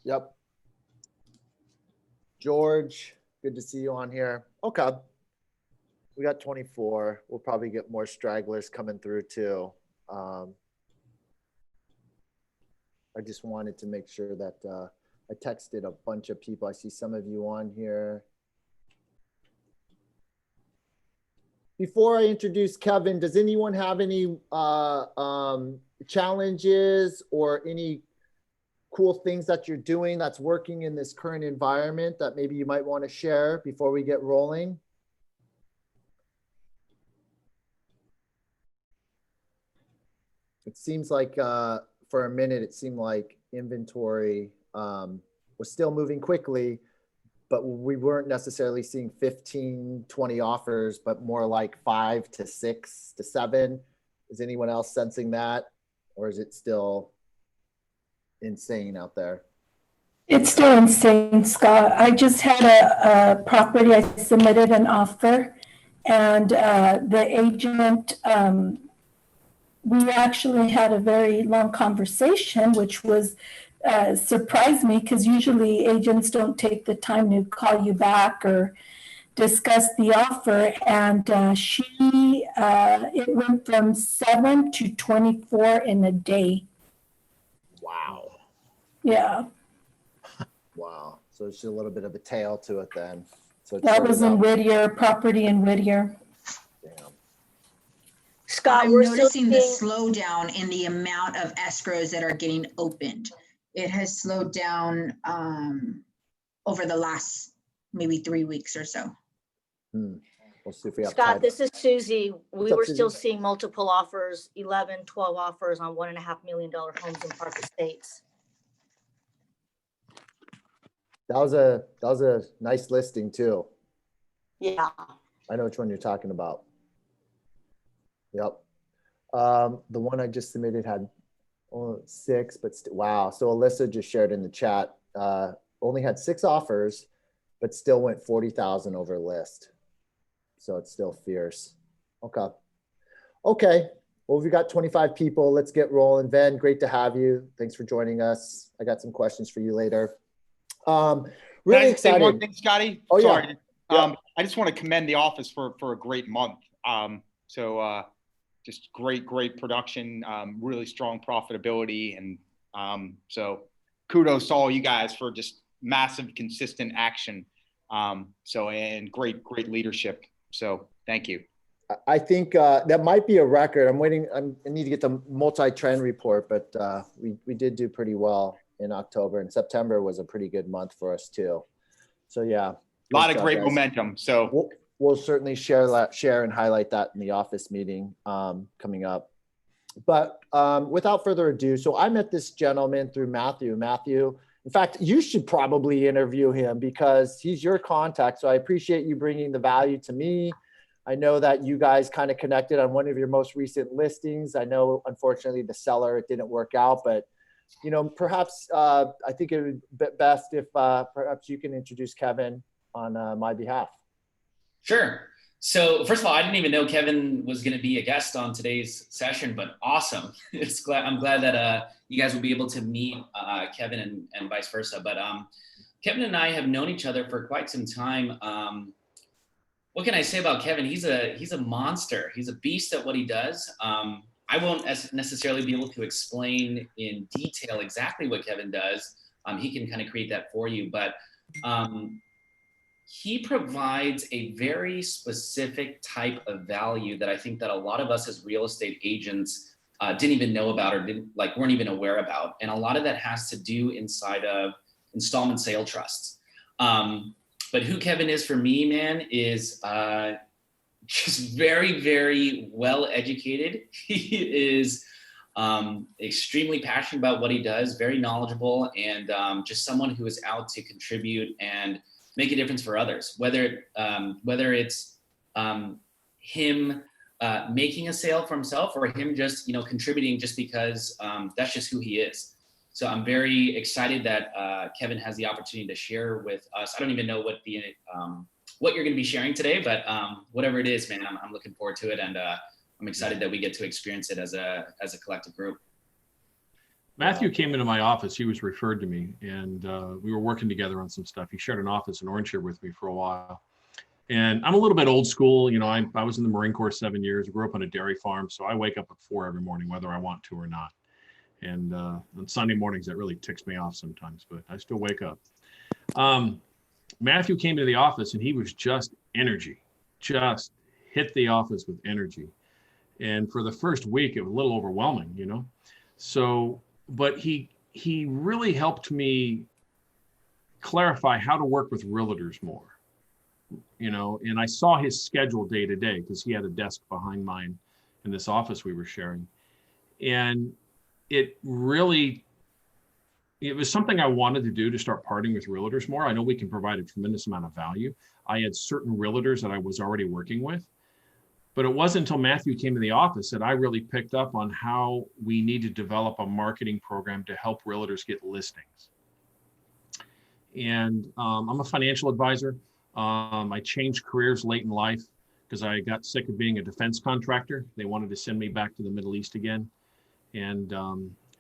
Yep. George, good to see you on here. Okay. We got 24. We'll probably get more stragglers coming through too. I just wanted to make sure that I texted a bunch of people. I see some of you on here. Before I introduce Kevin, does anyone have any challenges or any cool things that you're doing that's working in this current environment that maybe you might want to share before we get rolling? It seems like for a minute, it seemed like inventory was still moving quickly, but we weren't necessarily seeing 15, 20 offers, but more like 5 to 6 to 7. Is anyone else sensing that? Or is it still insane out there? It's still insane, Scott. I just had a property, I submitted an offer, and the agent, we actually had a very long conversation, which was surprised me because usually agents don't take the time to call you back or discuss the offer. And it went from 7 to 24 in a day. Wow. Yeah. Wow. So it's just a little bit of a tail to it then. So that was in Whittier, property in Whittier. Damn. Scott, we're noticing the slowdown in the amount of escrows that are getting opened. It has slowed down over the last maybe 3 weeks or so. We'll see if we have Scott, time. this is Susie. We up, were still Susie? seeing multiple offers, 11, 12 offers on $1.5 million homes in Park Estates. That was a nice listing too. Yeah. I know which one you're talking about. Yep. The one I just submitted had 6, but wow. So Alyssa just shared in the chat, only had 6 offers, but still went 40,000 over list. So it's still fierce. Okay. Okay. Well, we've got 25 people. Let's get rolling. Ben, great to have you. Thanks for joining us. I got some questions for you later. Really excited. Say one thing, Scotty? Oh, sorry. Yeah. I just want to commend the office for a great month. Just great production, really strong profitability. And so kudos to all you guys for just massive, consistent action. And great leadership. So thank you. I think that might be a record. I'm waiting. I need to get the multi-trend report, but we did do pretty well in October, and September was a pretty good month for us too. So yeah, a lot of great momentum. So we'll certainly share and highlight that in the office meeting coming up. But without further ado, so I met this gentleman through Matthew. Matthew, in fact, you should probably interview him because he's your contact. So I appreciate you bringing the value to me. I know that you guys kind of connected on one of your most recent listings. I know, unfortunately, the seller, it didn't work out, but you know, perhaps I think it would be best if perhaps you can introduce Kevin on my behalf. Sure. So first of all, I didn't even know Kevin was going to be a guest on today's session, but awesome. I'm glad that you guys will be able to meet Kevin and vice versa. But Kevin and I have known each other for quite some time. What can I say about Kevin? He's a monster. He's a beast at what he does. I won't necessarily be able to explain in detail exactly what Kevin does. He can kind of create that for you, but he provides a very specific type of value that I think that a lot of us as real estate agents didn't even know about or weren't even aware about. And a lot of that has to do inside of installment sale trusts. But who Kevin is for me, man, is just very, very well educated. He is extremely passionate about what he does, very knowledgeable, and just someone who is out to contribute and make a difference for others. Whether it's him making a sale for himself or him just contributing just because that's just who he is. So I'm very excited that Kevin has the opportunity to share with us. I don't even know what you're going to be sharing today, but whatever it is, man, I'm looking forward to it, and I'm excited that we get to experience it as a collective group. Matthew came into my office. He was referred to me, and we were working together on some stuff. He shared an office in Orange with me for a while. And I'm a little bit old school. You know, I was in the Marine Corps 7 years, grew up on a dairy farm. So I wake up at 4 every morning, whether I want to or not. And on Sunday mornings, that really ticks me off sometimes, but I still wake up. Matthew came into the office and he was just energy, just hit the office with energy. And for the first week, it was a little overwhelming, you know? So, but he really helped me clarify how to work with realtors more, you know? And I saw his schedule day to day because he had a desk behind mine in this office we were sharing. And it was something I wanted to do, to start partying with realtors more. I know we can provide a tremendous amount of value. I had certain realtors that I was already working with, but it wasn't until Matthew came to the office that I really picked up on how we need to develop a marketing program to help realtors get listings. And I'm a financial advisor. I changed careers late in life because I got sick of being a defense contractor. They wanted to send me back to the Middle East again. And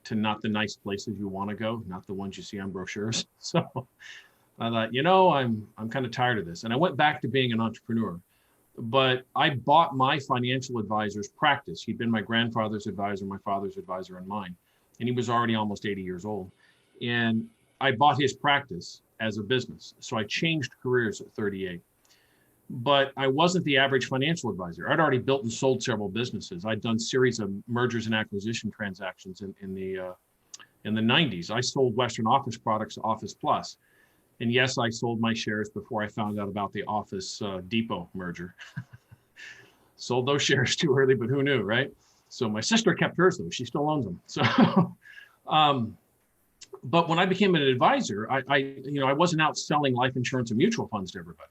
to not the nice places you want to go, not the ones you see on brochures. So I thought, you know, I'm kind of tired of this. And I went back to being an entrepreneur. But I bought my financial advisor's practice. He'd been my grandfather's advisor, my father's advisor, and mine. And he was already almost 80 years old. And I bought his practice as a business. So I changed careers at 38. But I wasn't the average financial advisor. I'd already built and sold several businesses. I'd done series of mergers and acquisition transactions in the 90s. I sold Western Office Products to Office Plus. And yes, I sold my shares before I found out about the Office Depot merger. Sold those shares too early, but who knew, right? So my sister kept hers though. She still owns them. So, but when I became an advisor, I wasn't out selling life insurance and mutual funds to everybody.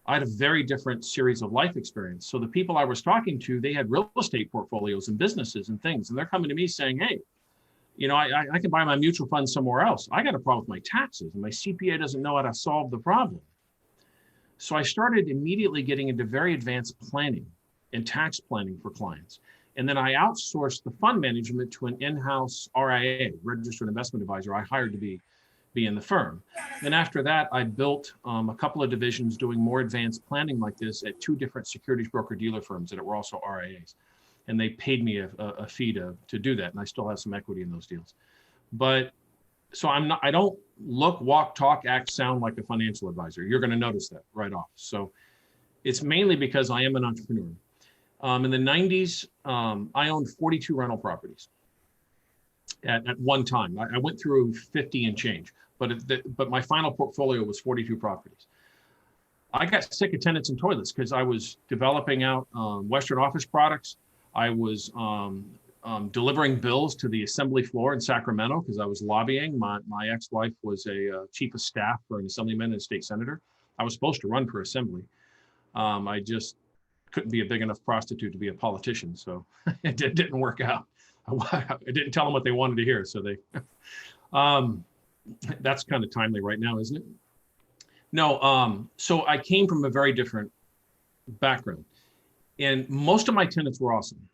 I had a very different series of life experience. So the people I was talking to, they had real estate portfolios and businesses and things. And they're coming to me saying, hey, you know, I can buy my mutual funds somewhere else. I got a problem with my taxes and my CPA doesn't know how to solve the problem. So I started immediately getting into very advanced planning and tax planning for clients. And then I outsourced the fund management to an in-house RIA, registered investment advisor I hired to be in the firm. And after that, I built a couple of divisions doing more advanced planning like this at 2 different securities broker dealer firms that were also RIAs. And they paid me a fee to do that. And I still have some equity in those deals. But so I don't look, walk, talk, act, sound like a financial advisor. You're going to notice that right off. So it's mainly because I am an entrepreneur. In the 90s, I owned 42 rental properties at one time. I went through 50 and change. But my final portfolio was 42 properties. I got sick of tenants and toilets because I was developing out Western Office Products. I was delivering bills to the assembly floor in Sacramento because I was lobbying. My ex-wife was a chief of staff for an assemblyman and a state senator. I was supposed to run for assembly. I just couldn't be a big enough prostitute to be a politician, so it didn't work out. I didn't tell them what they wanted to hear, so they... That's kind of timely right now, isn't it? No, so I came from a very different background. And most of my tenants were awesome.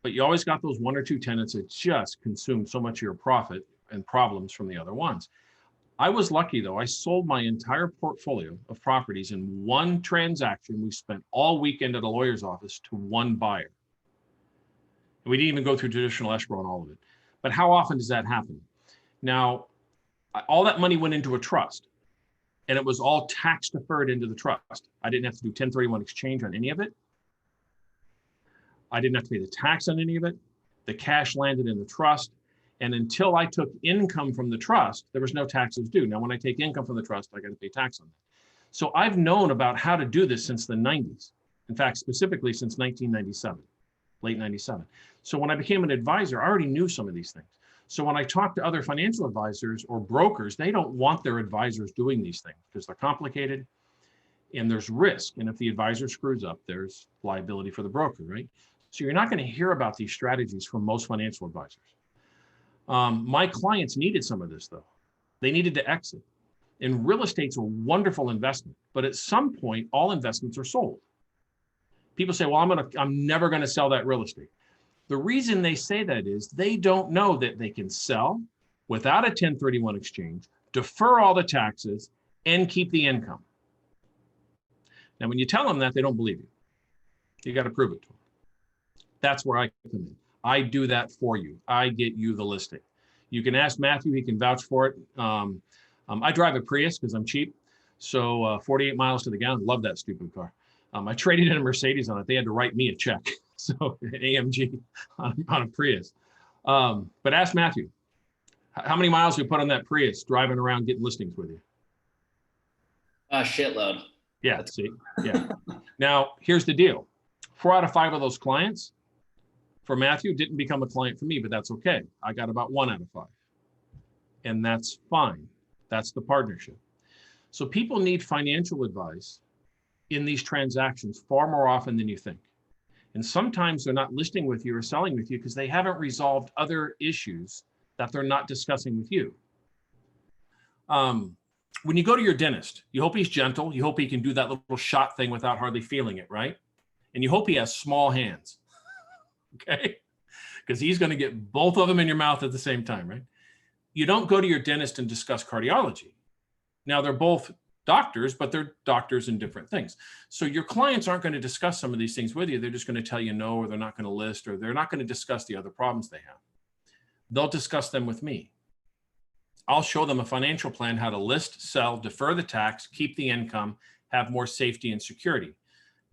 But you always got those 1 or 2 tenants that just consumed so much of your profit and problems from the other ones. I was lucky though. I sold my entire portfolio of properties in one transaction. We spent all weekend at a lawyer's office to one buyer. And we didn't even go through traditional escrow on all of it. But how often does that happen? Now, all that money went into a trust and it was all tax deferred into the trust. I didn't have to do 1031 exchange on any of it. I didn't have to pay the tax on any of it. The cash landed in the trust. And until I took income from the trust, there was no taxes due. Now, when I take income from the trust, I got to pay tax on that. So I've known about how to do this since the 90s. In fact, specifically since 1997, late 97. So when I became an advisor, I already knew some of these things. So when I talk to other financial advisors or brokers, they don't want their advisors doing these things because they're complicated and there's risk. And if the advisor screws up, there's liability for the broker, right? So you're not going to hear about these strategies from most financial advisors. My clients needed some of this though. They needed to exit. And real estate's a wonderful investment, but at some point, all investments are sold. People say, well, I'm never going to sell that real estate. The reason they say that is they don't know that they can sell without a 1031 exchange, defer all the taxes, and keep the income. Now, when you tell them that, they don't believe you. You got to prove it to them. That's where I come in. I do that for you. I get you the listing. You can ask Matthew, he can vouch for it. I drive a Prius because I'm cheap. So 48 miles to the gallon, love that stupid car. I traded in a Mercedes on it. They had to write me a check. So an AMG on a Prius. But ask Matthew, how many miles we put on that Prius driving around getting listings with you? A shitload. Yeah, see, yeah. Now, here's the deal. 4 out of 5 of those clients for Matthew didn't become a client for me, but that's okay. I got about 1 out of 5. And that's fine. That's the partnership. So people need financial advice in these transactions far more often than you think. And sometimes they're not listing with you or selling with you because they haven't resolved other issues that they're not discussing with you. When you go to your dentist, you hope he's gentle. You hope he can do that little shot thing without hardly feeling it, right? And you hope he has small hands, okay? Because he's going to get both of them in your mouth at the same time, right? You don't go to your dentist and discuss cardiology. Now, they're both doctors, but they're doctors in different things. So your clients aren't going to discuss some of these things with you. They're just going to tell you no, or they're not going to list, or they're not going to discuss the other problems they have. They'll discuss them with me. I'll show them a financial plan, how to list, sell, defer the tax, keep the income, have more safety and security.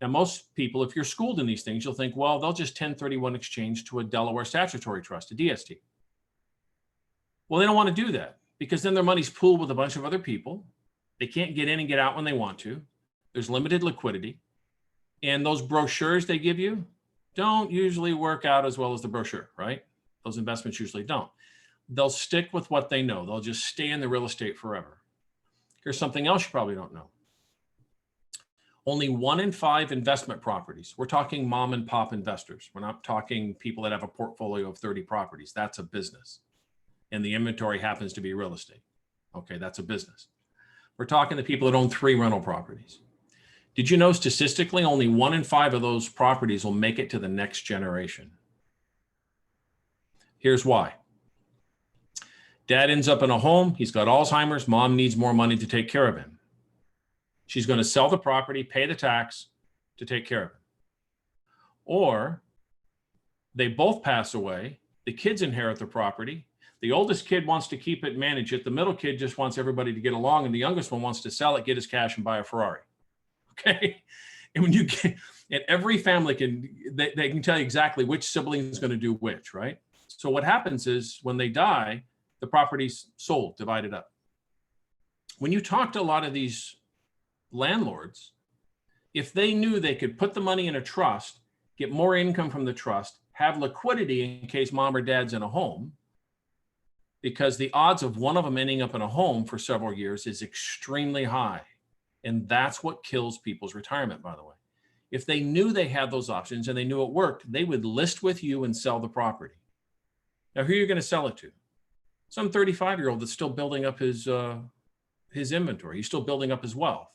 Now, most people, if you're schooled in these things, you'll think, well, they'll just 1031 exchange to a Delaware statutory trust, a DST. Well, they don't want to do that because then their money's pooled with a bunch of other people. They can't get in and get out when they want to. There's limited liquidity. And those brochures they give you don't usually work out as well as the brochure, right? Those investments usually don't. They'll stick with what they know. They'll just stay in the real estate forever. Here's something else you probably don't know. Only 1 in 5 investment properties. We're talking mom and pop investors. We're not talking people that have a portfolio of 30 properties. That's a business. And the inventory happens to be real estate. Okay, that's a business. We're talking to people that own 3 rental properties. Did you know statistically only 1 in 5 of those properties will make it to the next generation? Here's why. Dad ends up in a home. He's got Alzheimer's. Mom needs more money to take care of him. She's going to sell the property, pay the tax to take care of him. Or they both pass away. The kids inherit the property. The oldest kid wants to keep it, manage it. The middle kid just wants everybody to get along. And the youngest one wants to sell it, get his cash, and buy a Ferrari. Okay. And when you get, and every family they can tell you exactly which sibling is going to do which, right? So what happens is when they die, the property's sold, divided up. When you talk to a lot of these landlords, if they knew they could put the money in a trust, get more income from the trust, have liquidity in case mom or dad's in a home, because the odds of one of them ending up in a home for several years is extremely high. And that's what kills people's retirement, by the way. If they knew they had those options and they knew it worked, they would list with you and sell the property. Now, who are you going to sell it to? Some 35-year-old that's still building up his inventory. He's still building up his wealth.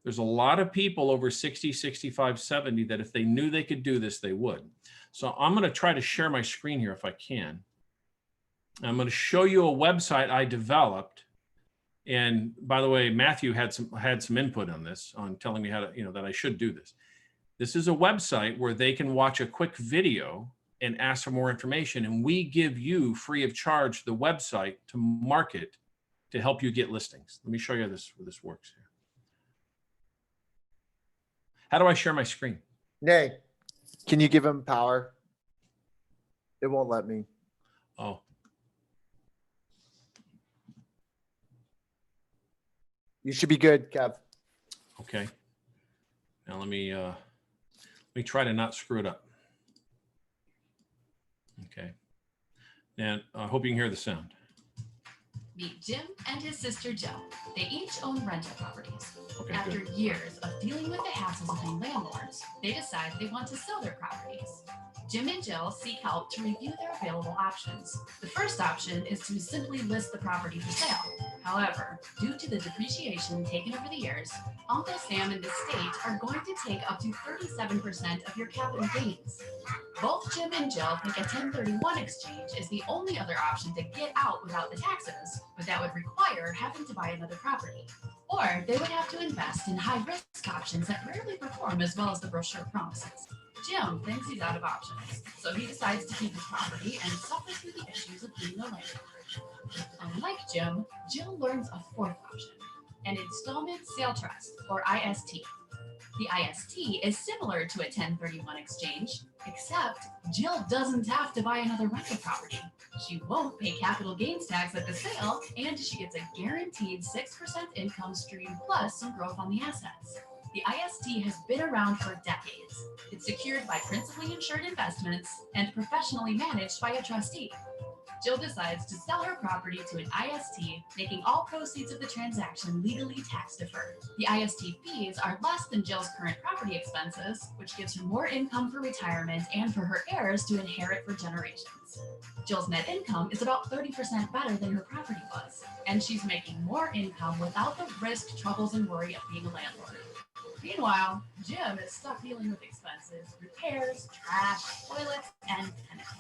There's a lot of people over 60, 65, 70 that if they knew they could do this, they would. So I'm going to try to share my screen here if I can. I'm going to show you a website I developed. And by the way, Matthew had some input on this, on telling me how to, that I should do this. This is a website where they can watch a quick video and ask for more information. And we give you free of charge the website to market to help you get listings. Let me show you where this works here. How do I share my screen? Nay, can you give him power? It won't let me. Oh, You should be good, Kev. okay. Now let me try to not screw it up. Okay. And I hope you can hear the sound. Meet Jim and his sister Jill. They each own rental properties. Okay, After good. years of dealing with the hassles of being landlords, they decide they want to sell their properties. Jim and Jill seek help to review their available options. The first option is to simply list the property for sale. However, due to the depreciation taken over the years, Uncle Sam and the state are going to take up to 37% of your capital gains. Both Jim and Jill think a 1031 exchange is the only other option to get out without the taxes, but that would require having to buy another property. Or they would have to invest in high-risk options that rarely perform as well as the brochure promises. Jim thinks he's out of options, so he decides to keep his property and suffer through the issues of being a landlord. Unlike Jim, Jill learns a fourth option, an installment sale trust, or IST. The IST is similar to a 1031 exchange, except Jill doesn't have to buy another rental property. She won't pay capital gains tax at the sale, and she gets a guaranteed 6% income stream plus some growth on the assets. The IST has been around for decades. It's secured by principally insured investments and professionally managed by a trustee. Jill decides to sell her property to an IST, making all proceeds of the transaction legally tax deferred. The IST fees are less than Jill's current property expenses, which gives her more income for retirement and for her heirs to inherit for generations. Jill's net income is about 30% better than her property was, and she's making more income without the risk, troubles, and worry of being a landlord. Meanwhile, Jim is stuck dealing with expenses, repairs, trash, toilets, and tenants.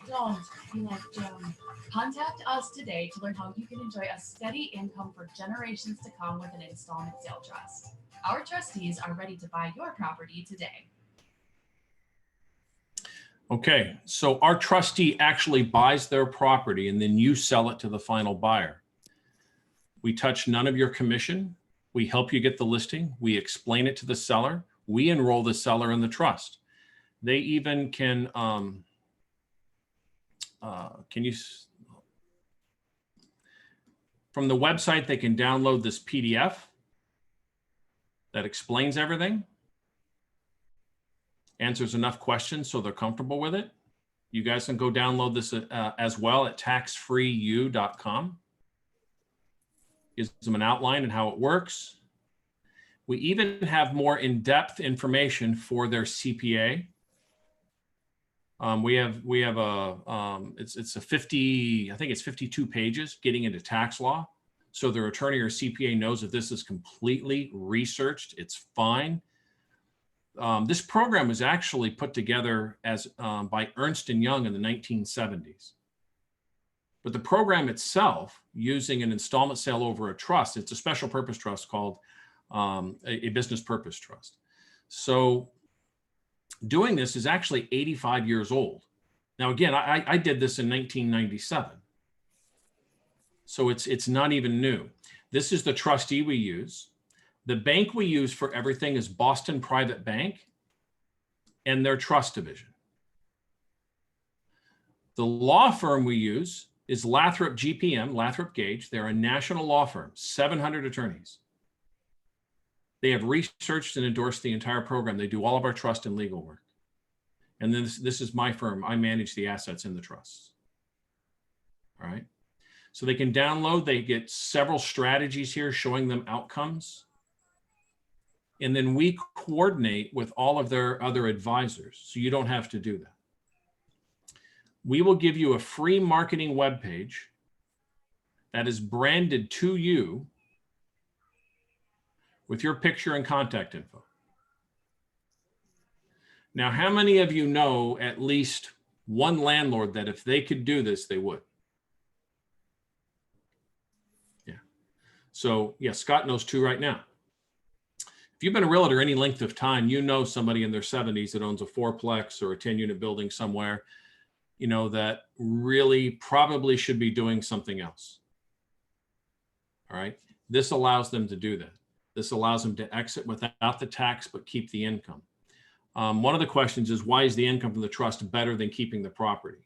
Don't be like Jim. Contact us today to learn how you can enjoy a steady income for generations to come with an installment sale trust. Our trustees are ready to buy your property today. Okay, so our trustee actually buys their property and then you sell it to the final buyer. We touch none of your commission. We help you get the listing. We explain it to the seller. We enroll the seller in the trust. They even can you, from the website, they can download this PDF that explains everything, answers enough questions so they're comfortable with it. You guys can go download this as well at taxfreeu.com. Gives them an outline and how it works. We even have more in-depth information for their CPA. We have a it's a 50, I think it's 52 pages getting into tax law. So their attorney or CPA knows that this is completely researched. It's fine. This program was actually put together as by Ernst & Young in the 1970s. But the program itself, using an installment sale over a trust, it's a special purpose trust called a business purpose trust. So doing this is actually 85 years old. Now, again, I did this in 1997. So it's not even new. This is the trustee we use. The bank we use for everything is Boston Private Bank and their trust division. The law firm we use is Lathrop GPM, Lathrop Gage. They're a national law firm, 700 attorneys. They have researched and endorsed the entire program. They do all of our trust and legal work. And then this is my firm. I manage the assets in the trusts. All right. So they can download, they get several strategies here showing them outcomes. And then we coordinate with all of their other advisors. So you don't have to do that. We will give you a free marketing webpage that is branded to you with your picture and contact info. Now, how many of you know at least one landlord that if they could do this, they would? Yeah. So yeah, Scott knows two right now. If you've been a realtor any length of time, you know somebody in their 70s that owns a fourplex or a 10-unit building somewhere, you know, that really probably should be doing something else. All right. This allows them to do that. This allows them to exit without the tax, but keep the income. One of the questions is, why is the income from the trust better than keeping the property?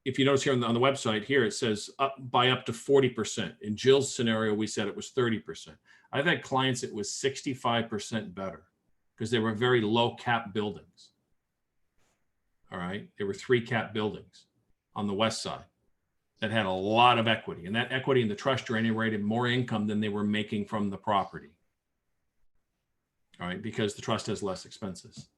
If you notice here on the website here, it says up by up to 40%. In Jill's scenario, we said it was 30%. I've had clients, it was 65% better because they were very low cap buildings. All right. There were 3 cap buildings on the west side. that had a lot of equity, and that equity in the trust generated more income than they were making from the property. All right, because the trust has less expenses.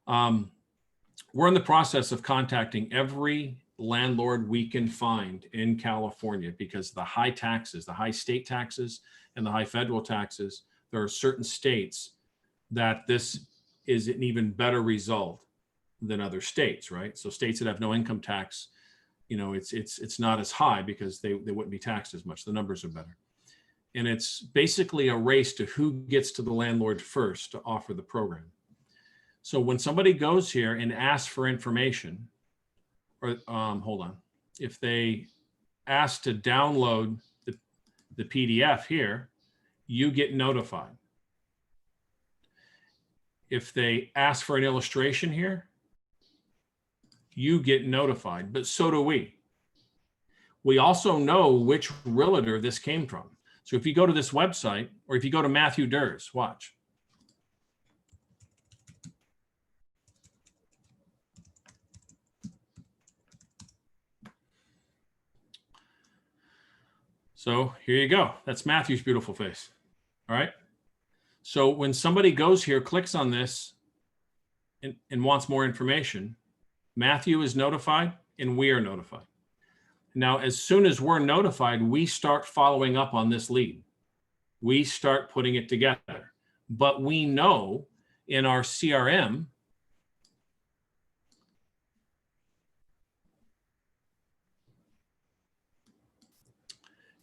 We're in the process of contacting every landlord we can find in California because the high taxes, the high state taxes and the high federal taxes, there are certain states that this is an even better result than other states, right? So states that have no income tax, you know, it's not as high because they wouldn't be taxed as much. The numbers are better. And it's basically a race to who gets to the landlord first to offer the program. So when somebody goes here and asks for information, or hold on, if they ask to download the PDF here, you get notified. If they ask for an illustration here, you get notified, but so do we. We also know which realtor this came from. So if you go to this website, or if you go to Matthew Durs, watch. So here you go. That's Matthew's beautiful face. All right. So when somebody goes here, clicks on this and wants more information, Matthew is notified and we are notified. Now, as soon as we're notified, we start following up on this lead. We start putting it together. But we know in our CRM,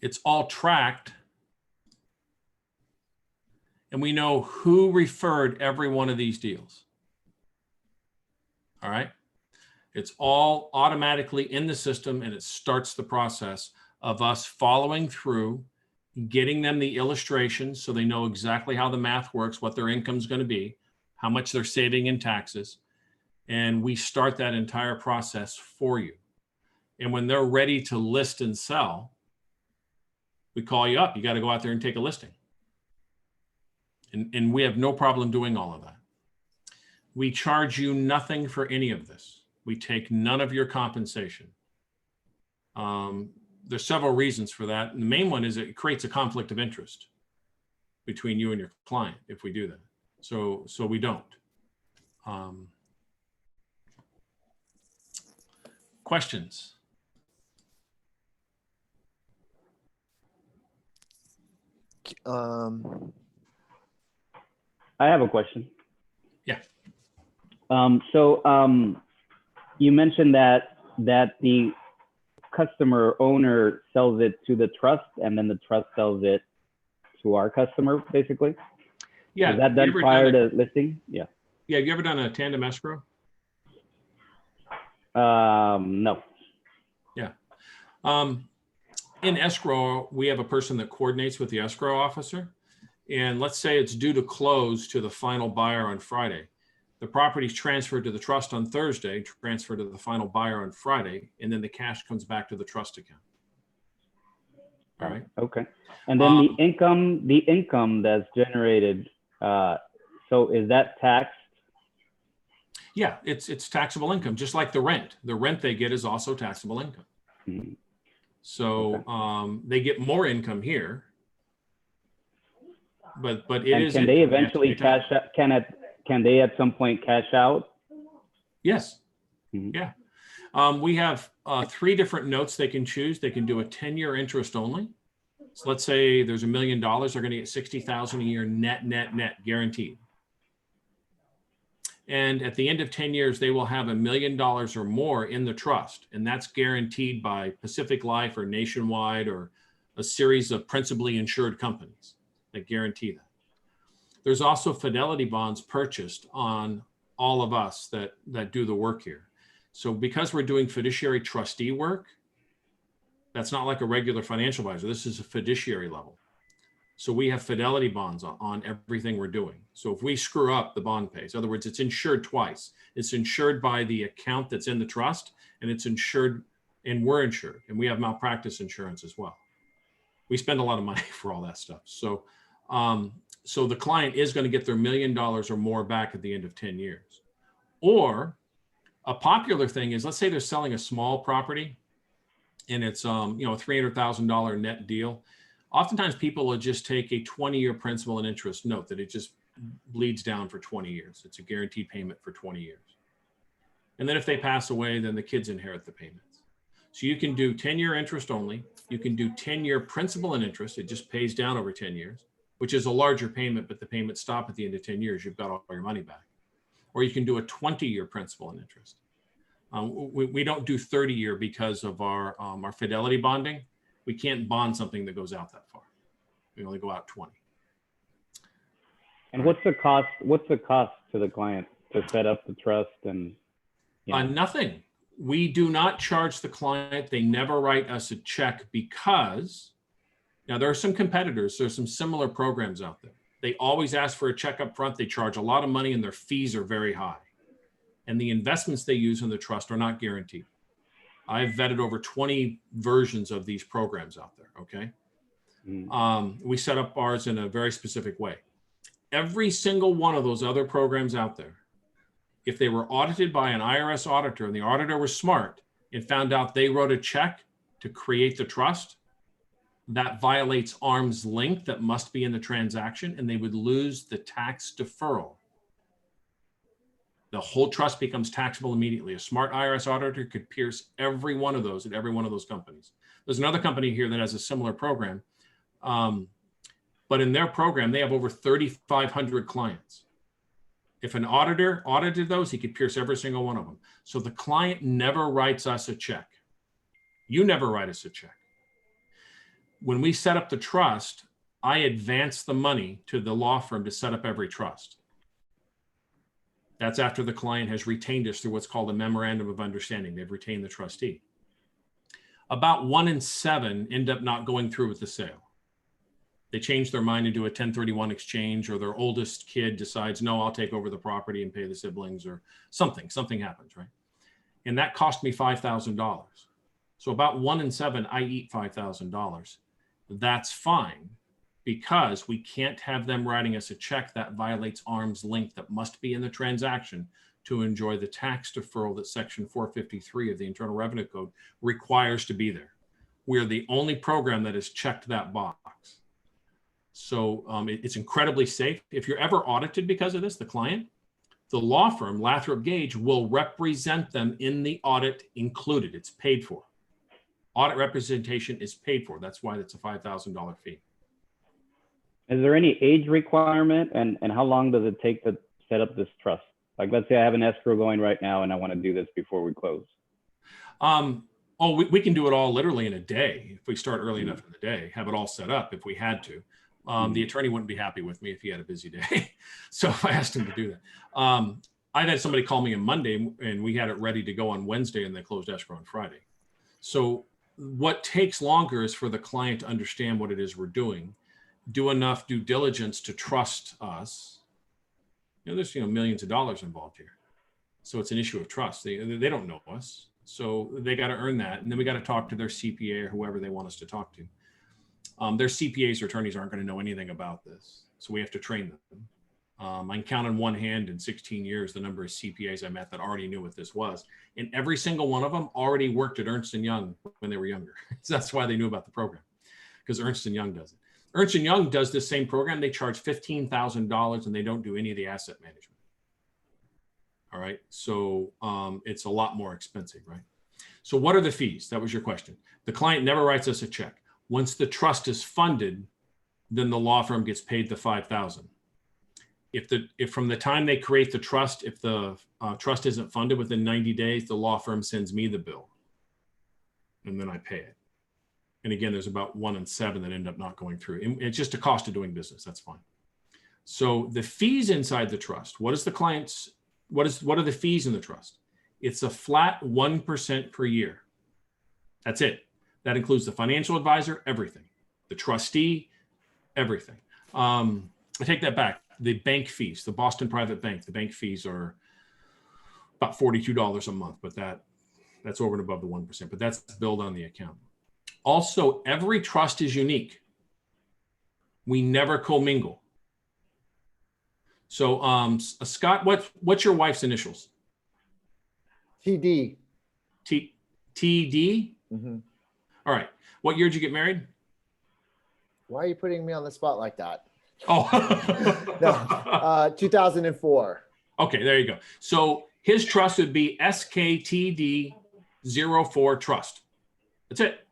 it's all tracked, and we know who referred every one of these deals. All right. It's all automatically in the system, and it starts the process of us following through, getting them the illustrations so they know exactly how the math works, what their income is going to be, how much they're saving in taxes. And we start that entire process for you. And when they're ready to list and sell, we call you up. You got to go out there and take a listing. And we have no problem doing all of that. We charge you nothing for any of this. We take none of your compensation. There's several reasons for that. And the main one is it creates a conflict of interest between you and your client if we do that. So we don't. Questions? I have a question. Yeah. You mentioned that the customer owner sells it to the trust, and then the trust sells it to our customer, basically. Yeah. Is that done prior to listing? Yeah. Yeah. Have you ever done a tandem escrow? No. Yeah. In escrow, we have a person that coordinates with the escrow officer. And let's say it's due to close to the final buyer on Friday. The property's transferred to the trust on Thursday, transferred to the final buyer on Friday, and then the cash comes back to the trust account. All right. Okay. And then the income that's generated, so is that taxed? Yeah, it's taxable income, just like the rent. The rent they get is also taxable income. Mm-hmm. So they get more income here, but it and is. Can they eventually cash out? Can they at some point cash out? Yes. Mm-hmm. Yeah. We have 3 different notes they can choose. They can do a 10-year interest only. So let's say there's $1 million, they're going to get $60,000 a year net guaranteed. And at the end of 10 years, they will have $1 million or more in the trust. And that's guaranteed by Pacific Life or Nationwide or a series of principally insured companies that guarantee that. There's also fidelity bonds purchased on all of us that do the work here. So because we're doing fiduciary trustee work, that's not like a regular financial advisor. This is a fiduciary level. So we have fidelity bonds on everything we're doing. So if we screw up, the bond pays. In other words, it's insured twice. It's insured by the account that's in the trust, and it's insured, and we're insured, and we have malpractice insurance as well. We spend a lot of money for all that stuff. So the client is going to get their $1 million or more back at the end of 10 years. Or a popular thing is, let's say they're selling a small property and it's a $300,000 net deal. Oftentimes people will just take a 20-year principal and interest note that it just bleeds down for 20 years. It's a guaranteed payment for 20 years. And then if they pass away, then the kids inherit the payments. So you can do 10-year interest only. You can do 10-year principal and interest. It just pays down over 10 years, which is a larger payment, but the payments stop at the end of 10 years. You've got all your money back. Or you can do a 20-year principal and interest. We don't do 30-year because of our fidelity bonding. We can't bond something that goes out that far. We only go out 20. And what's the cost? What's the cost to the client to set up the trust and? Nothing. We do not charge the client. They never write us a check because now there are some competitors. There's some similar programs out there. They always ask for a check up front. They charge a lot of money and their fees are very high. And the investments they use in the trust are not guaranteed. I've vetted over 20 versions of these programs out there, okay? We set up ours in a very specific way. Every single one of those other programs out there, if they were audited by an IRS auditor and the auditor was smart and found out they wrote a check to create the trust, that violates arm's length that must be in the transaction, and they would lose the tax deferral. The whole trust becomes taxable immediately. A smart IRS auditor could pierce every one of those at every one of those companies. There's another company here that has a similar program, but in their program, they have over 3,500 clients. If an auditor audited those, he could pierce every single one of them. So the client never writes us a check. You never write us a check. When we set up the trust, I advance the money to the law firm to set up every trust. That's after the client has retained us through what's called a memorandum of understanding. They've retained the trustee. About 1 in 7 end up not going through with the sale. They change their mind and do a 1031 exchange, or their oldest kid decides, no, I'll take over the property and pay the siblings, or something happens, right? And that cost me $5,000. So about 1 in 7, I eat $5,000. That's fine, because we can't have them writing us a check that violates arm's length that must be in the transaction to enjoy the tax deferral that Section 453 of the Internal Revenue Code requires to be there. We are the only program that has checked that box. So it's incredibly safe. If you're ever audited because of this, the client, the law firm, Lathrop Gage, will represent them in the audit included. It's paid for. Audit representation is paid for. That's why it's a $5,000 fee. Is there any age requirement, and how long does it take to set up this trust? Like, let's say I have an escrow going right now and I want to do this before we close. We can do it all literally in a day. If we start early enough in the day, have it all set up if we had to. The attorney wouldn't be happy with me if he had a busy day. So if I asked him to do that. I've had somebody call me on Monday and we had it ready to go on Wednesday and they closed escrow on Friday. So what takes longer is for the client to understand what it is we're doing, do enough due diligence to trust us. There's millions of dollars involved here. So it's an issue of trust. They don't know us. So they got to earn that. And then we got to talk to their CPA or whoever they want us to talk to. Their CPAs or attorneys aren't going to know anything about this. So we have to train them. I can count on one hand in 16 years the number of CPAs I met that already knew what this was. And every single one of them already worked at Ernst & Young when they were younger. So that's why they knew about the program, because Ernst & Young does it. Ernst & Young does this same program. They charge $15,000 and they don't do any of the asset management. All right. So it's a lot more expensive, right? So what are the fees? That was your question. The client never writes us a check. Once the trust is funded, then the law firm gets paid the $5,000. If from the time they create the trust, if the trust isn't funded within 90 days, the law firm sends me the bill and then I pay it. And again, there's about 1 in 7 that end up not going through. It's just a cost of doing business. That's fine. So the fees inside the trust, what are the fees in the trust? It's a flat 1% per year. That's it. That includes the financial advisor, everything, the trustee, everything. I take that back. The bank fees, the Boston Private Bank, the bank fees are about $42 a month, but that's over and above the 1%, but that's billed on the account. Also, every trust is unique. We never commingle. So Scott, what's your wife's initials? TD. TD? Mm-hmm. All right. What year did you get married? Why are you putting me on the spot like that? Oh, No, 2004. Okay, there you go. So his trust would be SKTD04 Trust. That's it.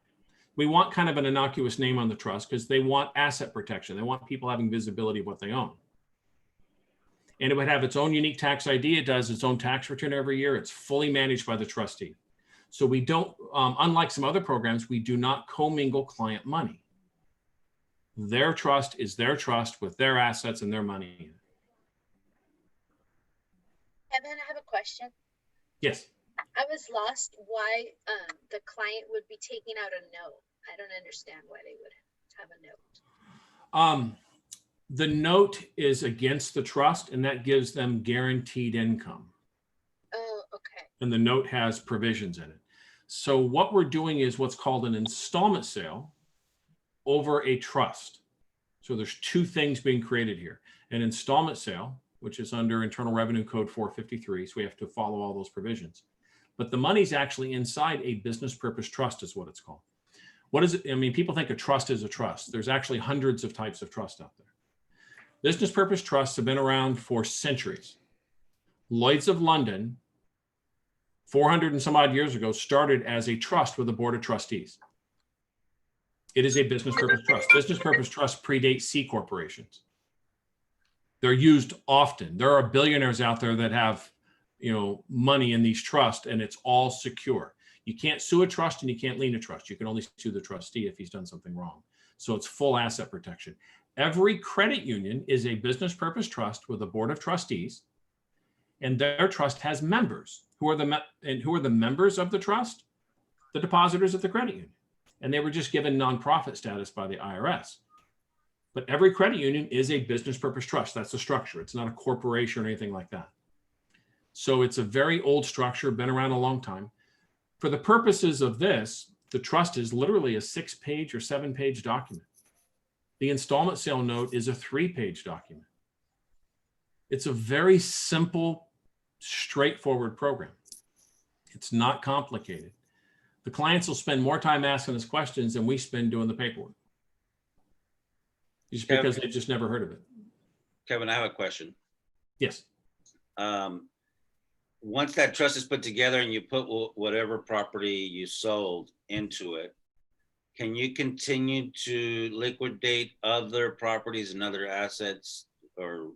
We want kind of an innocuous name on the trust because they want asset protection. They want people having visibility of what they own. And it would have its own unique tax ID. It does its own tax return every year. It's fully managed by the trustee. So we don't, unlike some other programs, we do not commingle client money. Their trust is their trust with their assets and their money. Kevin, I have a question. Yes. I was lost why the client would be taking out a note. I don't understand why they would have a note. The note is against the trust, and that gives them guaranteed income. Oh, okay. And the note has provisions in it. So what we're doing is what's called an installment sale over a trust. So there's two things being created here. An installment sale, which is under Internal Revenue Code 453, so we have to follow all those provisions. But the money's actually inside a business purpose trust is what it's called. What is it? I mean, people think a trust is a trust. There's actually hundreds of types of trust out there. Business purpose trusts have been around for centuries. Lloyd's of London, 400 and some odd years ago, started as a trust with a board of trustees. It is a business purpose trust. Business purpose trusts predate C corporations. They're used often. There are billionaires out there that have, money in these trusts, and it's all secure. You can't sue a trust and you can't lien a trust. You can only sue the trustee if he's done something wrong. So it's full asset protection. Every credit union is a business purpose trust with a board of trustees, and their trust has members. Who are the members of the trust? The depositors of the credit union. And they were just given nonprofit status by the IRS. But every credit union is a business purpose trust. That's the structure. It's not a corporation or anything like that. So it's a very old structure, been around a long time. For the purposes of this, the trust is literally a 6-page or 7-page document. The installment sale note is a 3-page document. It's a very simple, straightforward program. It's not complicated. The clients will spend more time asking us questions than we spend doing the paperwork. Just because they've just never heard of it. Kevin, I have a question. Yes. Once that trust is put together and you put whatever property you sold into it, can you continue to liquidate other properties and other assets or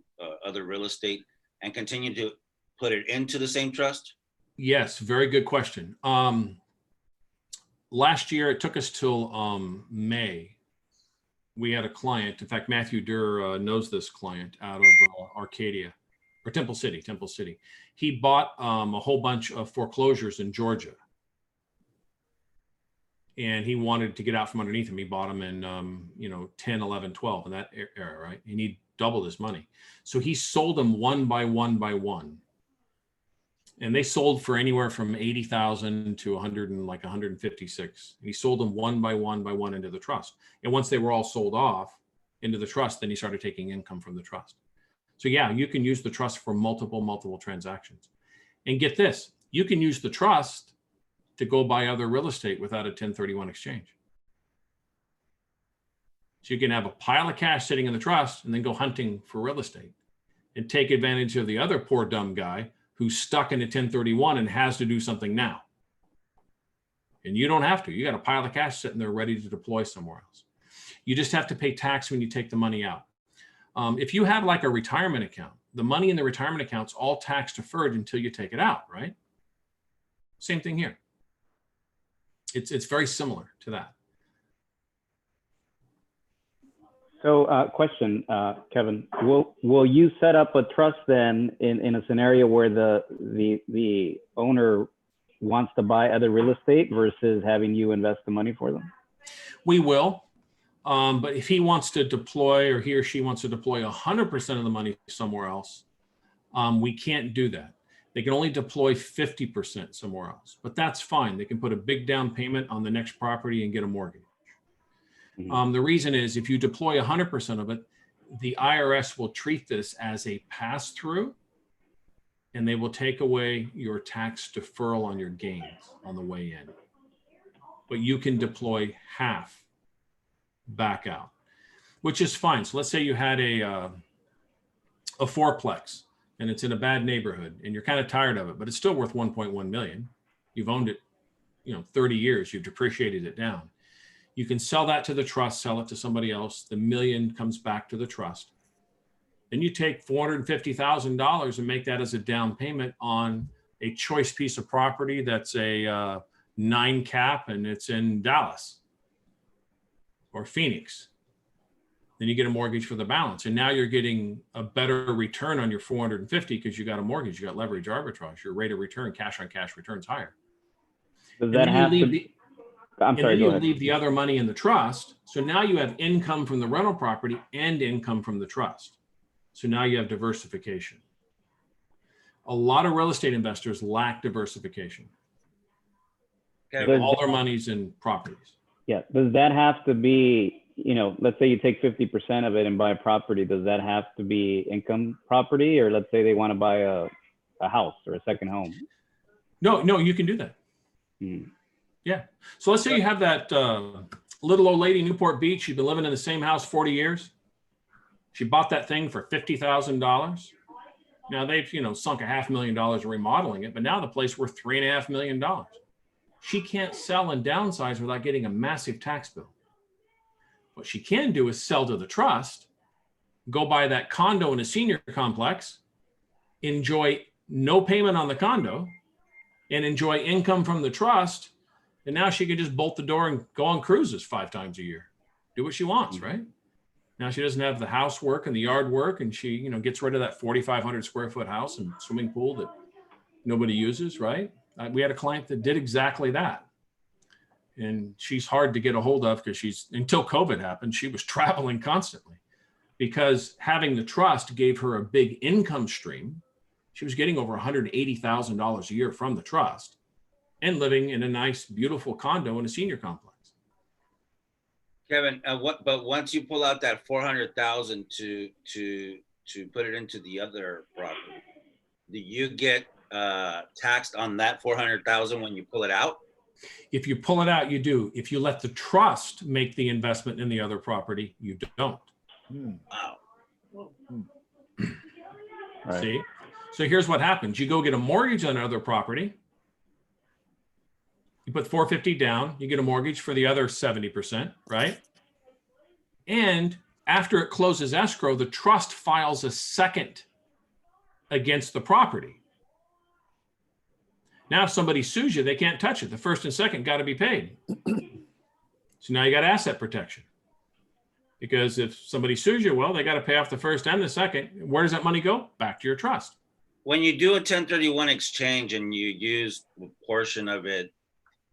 other real estate and continue to put it into the same trust? Yes, very good question. Last year, it took us till May. We had a client, in fact, Matthew Durr knows this client out of Arcadia, or Temple City. He bought a whole bunch of foreclosures in Georgia. And he wanted to get out from underneath them. He bought them in, 10, 11, 12 in that era, right? And he doubled his money. So he sold them one by one by one. And they sold for anywhere from 80,000 to 156. He sold them one by one into the trust. And once they were all sold off into the trust, then he started taking income from the trust. So yeah, you can use the trust for multiple transactions. And get this, you can use the trust to go buy other real estate without a 1031 exchange. So you can have a pile of cash sitting in the trust and then go hunting for real estate and take advantage of the other poor dumb guy who's stuck in a 1031 and has to do something now. And you don't have to. You got a pile of cash sitting there ready to deploy somewhere else. You just have to pay tax when you take the money out. If you have like a retirement account, the money in the retirement account's all tax deferred until you take it out, right? Same thing here. It's very similar to that. So question, Kevin, will you set up a trust then in a scenario where the owner wants to buy other real estate versus having you invest the money for them? We will. But if he wants to deploy, or he or she wants to deploy 100% of the money somewhere else, we can't do that. They can only deploy 50% somewhere else, but that's fine. They can put a big down payment on the next property and get a mortgage. Mm-hmm. The reason is if you deploy 100% of it, the IRS will treat this as a pass-through, and they will take away your tax deferral on your gains on the way in. but you can deploy half back out, which is fine. So let's say you had a fourplex and it's in a bad neighborhood and you're kind of tired of it, but it's still worth 1.1 million. You've owned it, 30 years, you've depreciated it down. You can sell that to the trust, sell it to somebody else. The million comes back to the trust. Then you take $450,000 and make that as a down payment on a choice piece of property that's a 9 cap and it's in Dallas or Phoenix. Then you get a mortgage for the balance. And now you're getting a better return on your 450 because you got a mortgage, you got leverage arbitrage, your rate of return, cash on cash returns higher. Does that have to? I'm sorry, go ahead. Leave the other money in the trust. So now you have income from the rental property and income from the trust. So now you have diversification. A lot of real estate investors lack diversification. Okay. All their money's in properties. Yeah. Does that have to be, let's say you take 50% of it and buy a property, does that have to be income property? Or let's say they want to buy a house or a second home? No, you can do that. Hmm. Yeah. So let's say you have that little old lady in Newport Beach. She's been living in the same house 40 years. She bought that thing for $50,000. Now they've, sunk $500,000 in remodeling it, but now the place worth $3.5 million. She can't sell and downsize without getting a massive tax bill. What she can do is sell to the trust, go buy that condo in a senior complex, enjoy no payment on the condo, and enjoy income from the trust. And now she can just bolt the door and go on cruises 5 times a year. Do what she wants, right? Now she doesn't have the housework and the yard work, and she, gets rid of that 4,500 square foot house and swimming pool that nobody uses, right? We had a client that did exactly that. And she's hard to get a hold of because until COVID happened, she was traveling constantly because having the trust gave her a big income stream. She was getting over $180,000 a year from the trust and living in a nice, beautiful condo in a senior complex. Kevin, but once you pull out that 400,000 to put it into the other property, do you get taxed on that 400,000 when you pull it out? If you pull it out, you do. If you let the trust make the investment in the other property, you don't. Wow. Right. See? So here's what happens. You go get a mortgage on another property. You put 450 down, you get a mortgage for the other 70%, right? And after it closes escrow, the trust files a second against the property. Now, if somebody sues you, they can't touch it. The first and second got to be paid. So now you got asset protection. Because if somebody sues you, well, they got to pay off the first and the second. Where does that money go? Back to your trust. When you do a 1031 exchange and you use a portion of it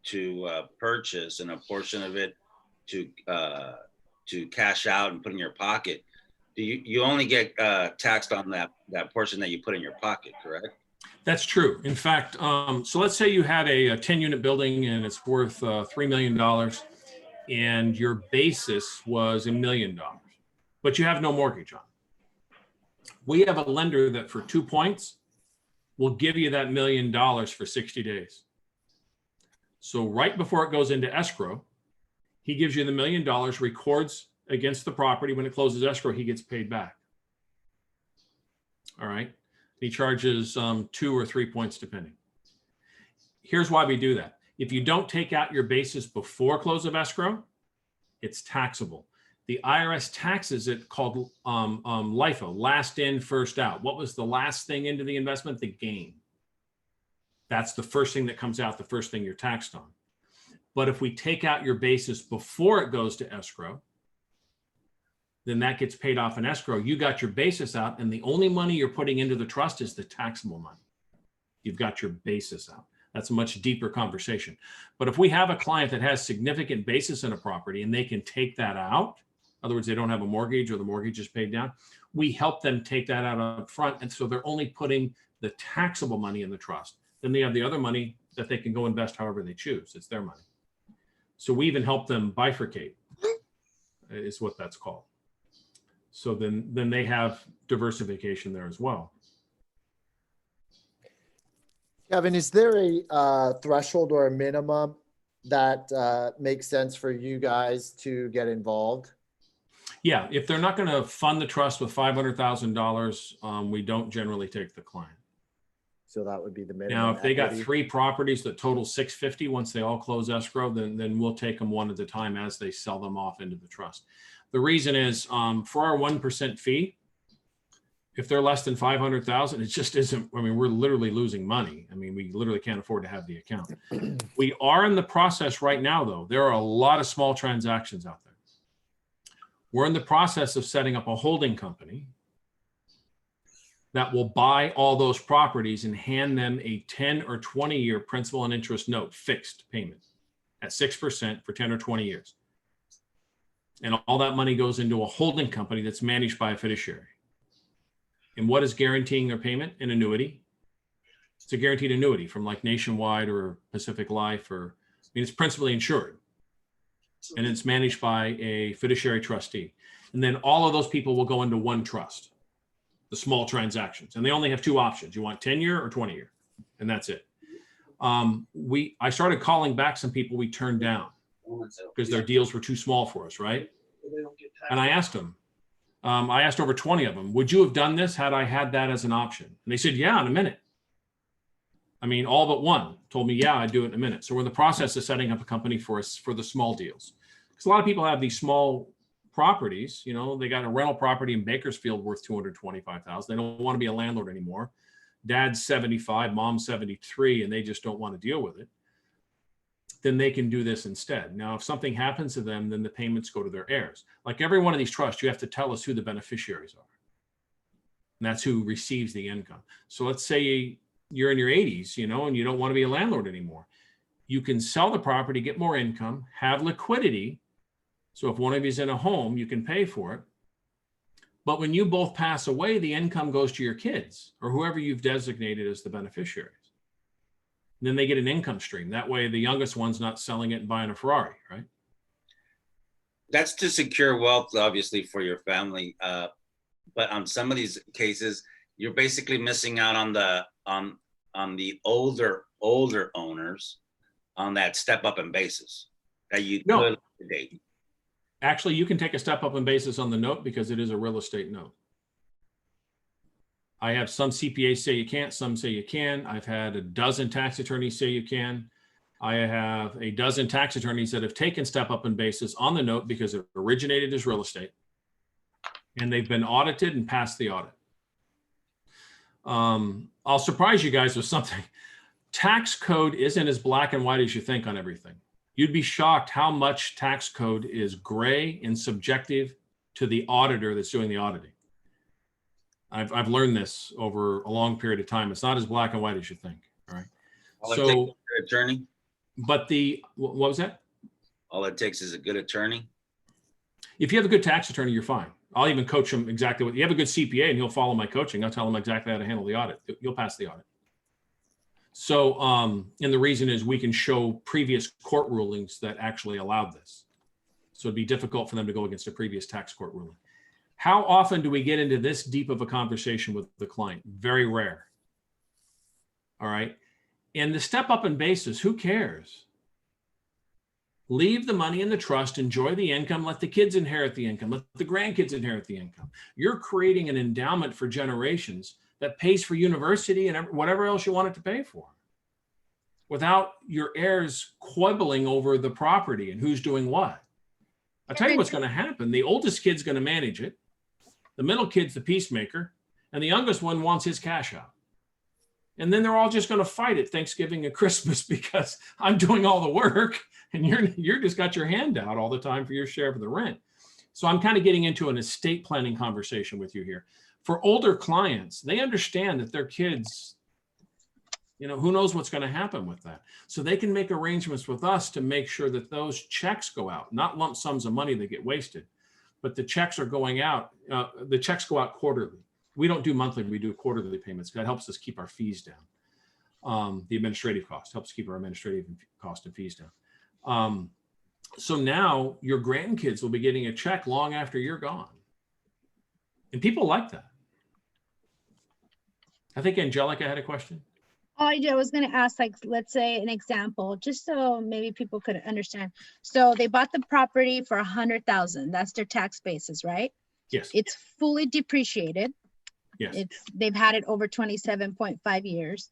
to purchase and a portion of it to cash out and put in your pocket, you only get taxed on that portion that you put in your pocket, correct? That's true. In fact, so let's say you had a 10-unit building and it's worth $3 million and your basis was $1 million, but you have no mortgage on it. We have a lender that for 2 points will give you that $1 million for 60 days. So right before it goes into escrow, he gives you the $1 million, records against the property. When it closes escrow, he gets paid back. All right. He charges 2 or 3 points depending. Here's why we do that. If you don't take out your basis before close of escrow, it's taxable. The IRS taxes it called LIFO, last in, first out. What was the last thing into the investment? The gain. That's the first thing that comes out, the first thing you're taxed on. But if we take out your basis before it goes to escrow, then that gets paid off in escrow. You got your basis out, and the only money you're putting into the trust is the taxable money. You've got your basis out. That's a much deeper conversation. But if we have a client that has significant basis in a property and they can take that out, in other words, they don't have a mortgage or the mortgage is paid down, we help them take that out up front. And so they're only putting the taxable money in the trust. Then they have the other money that they can go invest however they choose. It's their money. So we even help them bifurcate, is what that's called. So then they have diversification there as well. Kevin, is there a threshold or a minimum that makes sense for you guys to get involved? Yeah, if they're not going to fund the trust with $500,000, we don't generally take the client. So that would be the minimum. Now, if they got equity. 3 properties that total 650, once they all close escrow, then we'll take them one at a time as they sell them off into the trust. The reason is for our 1% fee, if they're less than 500,000, it just isn't. I mean, we're literally losing money. I mean, we literally can't afford to have the account. We are in the process right now, though. There are a lot of small transactions out there. We're in the process of setting up a holding company that will buy all those properties and hand them a 10 or 20-year principal and interest note, fixed payment at 6% for 10 or 20 years. And all that money goes into a holding company that's managed by a fiduciary. And what is guaranteeing their payment? An annuity. It's a guaranteed annuity from like Nationwide or Pacific Life, or I mean, it's principally insured. And it's managed by a fiduciary trustee. And then all of those people will go into one trust, the small transactions. And they only have 2 options. You want 10-year or 20-year, and that's it. I started calling back some people we turned down because their deals were too small for us, right? And I asked them, I asked over 20 of them, would you have done this had I had that as an option? And they said, yeah, in a minute. I mean, all but one told me, yeah, I'd do it in a minute. So we're in the process of setting up a company for us for the small deals. Because a lot of people have these small properties, you know, they got a rental property in Bakersfield worth $225,000. They don't want to be a landlord anymore. Dad's 75, mom's 73, and they just don't want to deal with it. Then they can do this instead. Now, if something happens to them, then the payments go to their heirs. Like every one of these trusts, you have to tell us who the beneficiaries are. And that's who receives the income. So let's say you're in your 80s, you know, and you don't want to be a landlord anymore. You can sell the property, get more income, have liquidity. So if one of you is in a home, you can pay for it. But when you both pass away, the income goes to your kids or whoever you've designated as the beneficiaries. And then they get an income stream. That way, the youngest one's not selling it and buying a Ferrari, right? That's to secure wealth, obviously, for your family. But on some of these cases, you're basically missing out on the older owners on that step up in basis that you could date. Actually, you can take a step up in basis on the note because it is a real estate note. I have some CPAs say you can't, some say you can. I've had a dozen tax attorneys say you can. I have a dozen tax attorneys that have taken step up in basis on the note because it originated as real estate and they've been audited and passed the audit. I'll surprise you guys with something. Tax code isn't as black and white as you think on everything. You'd be shocked how much tax code is gray and subjective to the auditor that's doing the auditing. I've learned this over a long period of time. It's not as black and white as you think. All right. All it takes is a good attorney. But what was that? All it takes is a good attorney. If you have a good tax attorney, you're fine. I'll even coach him exactly what you have a good CPA and he'll follow my coaching. I'll tell him exactly how to handle the audit. You'll pass the audit. So, and the reason is we can show previous court rulings that actually allowed this. So it'd be difficult for them to go against a previous tax court ruling. How often do we get into this deep of a conversation with the client? Very rare. All right. And the step up in basis, who cares? Leave the money in the trust, enjoy the income, let the kids inherit the income, let the grandkids inherit the income. You're creating an endowment for generations that pays for university and whatever else you want it to pay for, without your heirs quibbling over the property and who's doing what. I'll tell you what's going to happen. The oldest kid's going to manage it. The middle kid's the peacemaker, and the youngest one wants his cash out. And then they're all just going to fight at Thanksgiving and Christmas because I'm doing all the work and you're just got your hand out all the time for your share of the rent. So I'm kind of getting into an estate planning conversation with you here. For older clients, they understand that their kids, you know, who knows what's going to happen with that. So they can make arrangements with us to make sure that those checks go out, not lump sums of money that get wasted, but the checks are going out. The checks go out quarterly. We don't do monthly, we do quarterly payments. That helps us keep our fees down. The administrative cost helps keep our administrative cost and fees down. So now your grandkids will be getting a check long after you're gone. And people like that. I think Angelica had a question. I was going to ask, like, let's say an example, just so maybe people could understand. So they bought the property for 100,000. That's their tax basis, right? Yes. It's fully depreciated. Yes. They've had it over 27.5 years.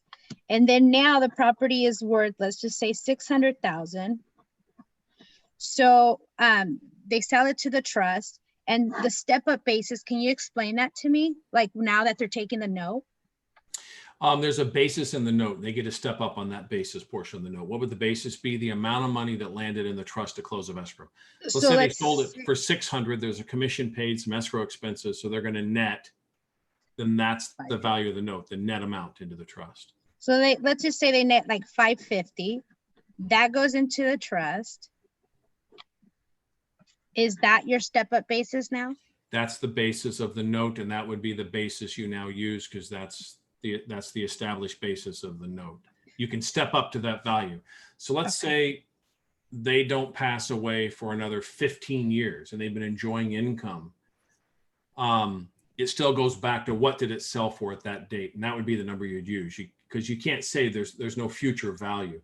And then now the property is worth, let's just say 600,000. So they sell it to the trust, and the step up basis, can you explain that to me? Like, now that they're taking the note? There's a basis in the note. They get to step up on that basis portion of the note. What would the basis be? The amount of money that landed in the trust to close of escrow. So let's say they sold it for 600. There's a commission paid, some escrow expenses. So they're going to net, then that's the value of the note, the net amount into the trust. So let's just say they net like 550. That goes into the trust. Is that your step up basis now? That's the basis of the note, and that would be the basis you now use, because that's the established basis of the note. You can step up to that value. So let's say they don't pass away for another 15 years and they've been enjoying income. It still goes back to what did it sell for at that date, and that would be the number you'd use, because you can't say there's no future value.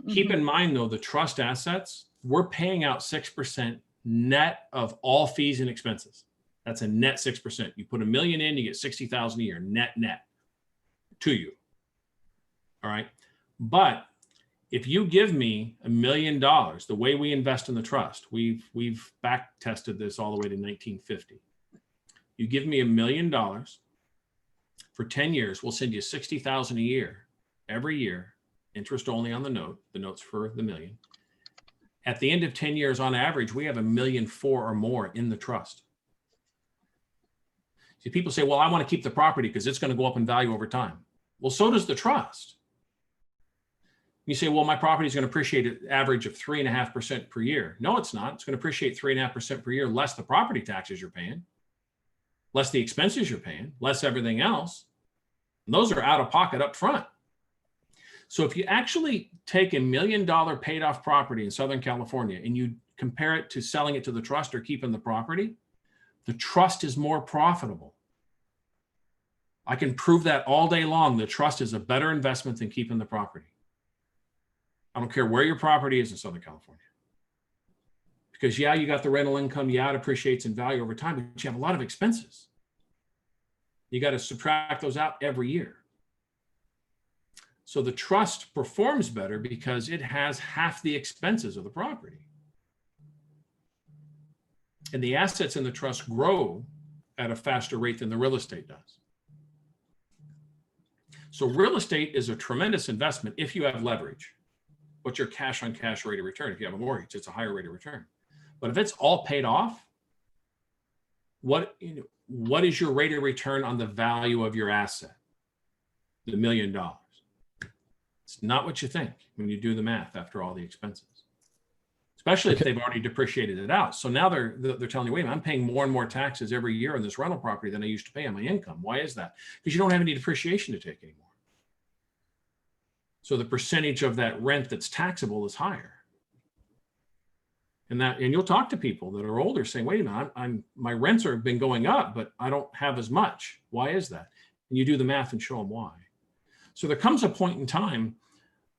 Keep in mind though, the trust assets, we're paying out 6% net of all fees and expenses. That's a net 6%. You put $1 million in, you get 60,000 a year, net to you. All right. But if you give me $1 million, the way we invest in the trust, we've back tested this all the way to 1950. You give me $1 million for 10 years, we'll send you 60,000 a year, every year, interest only on the note. The note's for the million. At the end of 10 years, on average, we have $1.4 million or more in the trust. See, people say, well, I want to keep the property because it's going to go up in value over time. Well, so does the trust. You say, well, my property is going to appreciate an average of 3.5% per year. No, it's not. It's going to appreciate 3.5% per year, less the property taxes you're paying, less the expenses you're paying, less everything else. And those are out of pocket up front. So if you actually take $1 million paid off property in Southern California and you compare it to selling it to the trust or keeping the property, the trust is more profitable. I can prove that all day long. The trust is a better investment than keeping the property. I don't care where your property is in Southern California. Because yeah, you got the rental income, yeah, it appreciates in value over time, but you have a lot of expenses. You got to subtract those out every year. So the trust performs better because it has half the expenses of the property. And the assets in the trust grow at a faster rate than the real estate does. So real estate is a tremendous investment if you have leverage. What's your cash on cash rate of return? If you have a mortgage, it's a higher rate of return. But if it's all paid off, what is your rate of return on the value of your asset? The $1 million. It's not what you think when you do the math after all the expenses, especially if they've already depreciated it out. So now they're telling you, wait a minute, I'm paying more and more taxes every year on this rental property than I used to pay on my income. Why is that? Because you don't have any depreciation to take anymore. So the percentage of that rent that's taxable is higher. And you'll talk to people that are older saying, wait a minute, my rents have been going up, but I don't have as much. Why is that? And you do the math and show them why. So there comes a point in time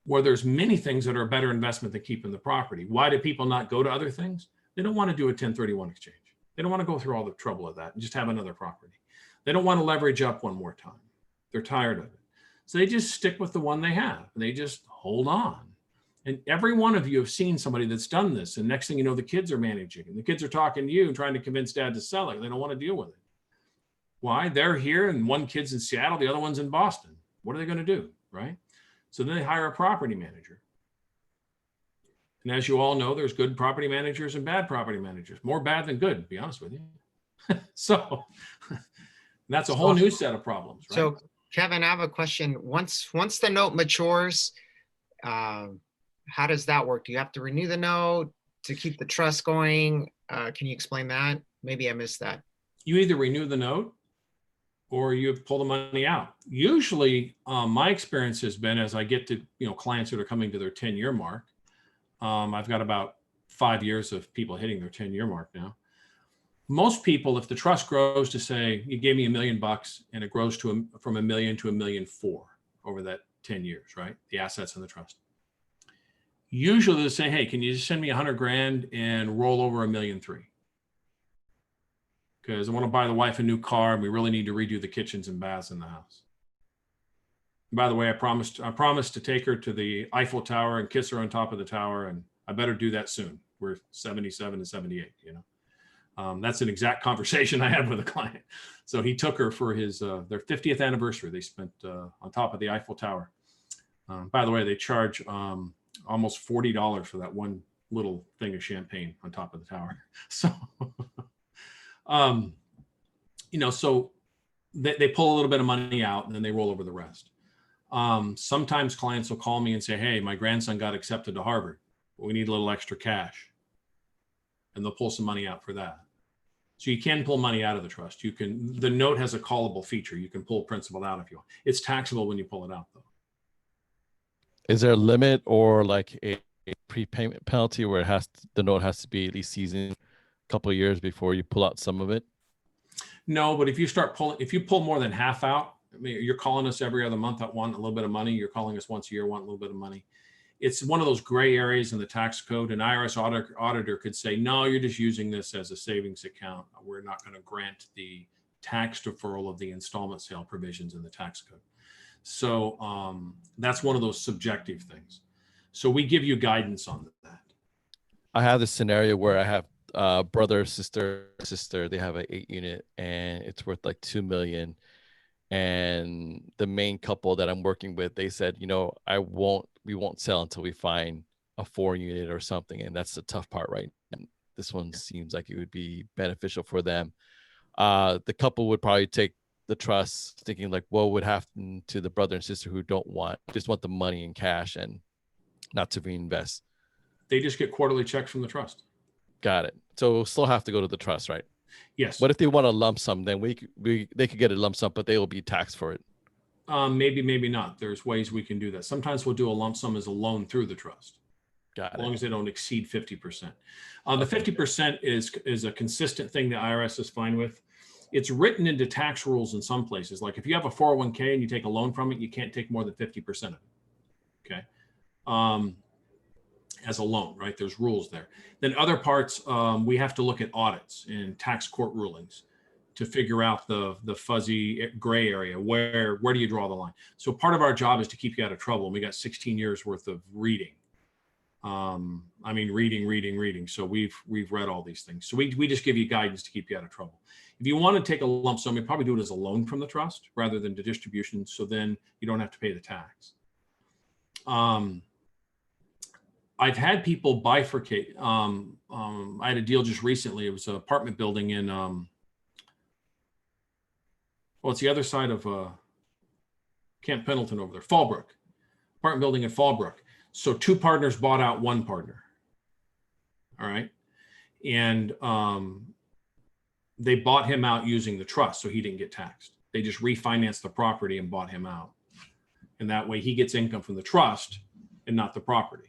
where there's many things that are a better investment than keeping the property. Why do people not go to other things? They don't want to do a 1031 exchange. They don't want to go through all the trouble of that and just have another property. They don't want to leverage up one more time. They're tired of it. So they just stick with the one they have. They just hold on. And every one of you have seen somebody that's done this. And next thing you know, the kids are managing and the kids are talking to you and trying to convince dad to sell it. They don't want to deal with it. Why? They're here and one kid's in Seattle, the other one's in Boston. What are they going to do, right? So then they hire a property manager. And as you all know, there's good property managers and bad property managers. More bad than good, to be honest with you. So that's a whole new set of problems, right? So Kevin, I have a question. Once the note matures, how does that work? Do you have to renew the note to keep the trust going? Can you explain that? Maybe I missed that. You either renew the note or you pull the money out. Usually, my experience has been as I get to clients that are coming to their 10-year mark. I've got about 5 years of people hitting their 10-year mark now. Most people, if the trust grows to say, you gave me $1 million and it grows from $1 million to $1.4 million, over that 10 years, right? The assets in the trust. Usually they say, hey, can you just send me 100 grand and roll over $1.3 million? Because I want to buy the wife a new car and we really need to redo the kitchens and baths in the house. And by the way, I promised to take her to the Eiffel Tower and kiss her on top of the tower, and I better do that soon. We're 77 and 78, you know. That's an exact conversation I had with a client. So he took her for his their 50th anniversary. They spent on top of the Eiffel Tower. By the way, they charge almost $40 for that one little thing of champagne on top of the tower. So, you know, so they pull a little bit of money out and then they roll over the rest. Sometimes clients will call me and say, hey, my grandson got accepted to Harvard. We need a little extra cash. And they'll pull some money out for that. So you can pull money out of the trust. You can, the note has a callable feature. You can pull principal out if you want. It's taxable when you pull it out though. Is there a limit or like a prepayment penalty where the note has to be at least seasoned a couple of years before you pull out some of it? No, but if you pull more than half out, I mean, you're calling us every other month that want a little bit of money. You're calling us once a year, want a little bit of money. It's one of those gray areas in the tax code. An IRS auditor could say, no, you're just using this as a savings account. We're not going to grant the tax deferral of the installment sale provisions in the tax code. So that's one of those subjective things. So we give you guidance on that. I have this scenario where I have brother, sister, they have an 8-unit and it's worth like $2 million. And the main couple that I'm working with, they said, you know, we won't sell until we find a 4-unit or something. And that's the tough part, right? And this one seems like it would be beneficial for them. The couple would probably take the trust thinking like, what would happen to the brother and sister who just want the money in cash and not to reinvest? They just get quarterly checks from the trust. Got it. So we'll still have to go to the trust, right? Yes. What if they want a lump sum? Then they could get a lump sum, but they will be taxed for it. Maybe, maybe not. There's ways we can do that. Sometimes we'll do a lump sum as a loan through the trust. Got it. As long as they don't exceed 50%. The 50% is a consistent thing the IRS is fine with. It's written into tax rules in some places. Like if you have a 401k and you take a loan from it, you can't take more than 50% of it. Okay. As a loan, right? There's rules there. Then other parts, we have to look at audits and tax court rulings to figure out the fuzzy gray area. Where do you draw the line? So part of our job is to keep you out of trouble. And we got 16 years worth of reading. I mean, reading. So we've read all these things. So we just give you guidance to keep you out of trouble. If you want to take a lump sum, you probably do it as a loan from the trust rather than the distribution. So then you don't have to pay the tax. I've had people bifurcate. I had a deal just recently. It was an apartment building in, it's the other side of Camp Pendleton over there, Fallbrook. Apartment building in Fallbrook. So 2 partners bought out 1 partner. All right. And they bought him out using the trust, so he didn't get taxed. They just refinanced the property and bought him out. And that way he gets income from the trust and not the property.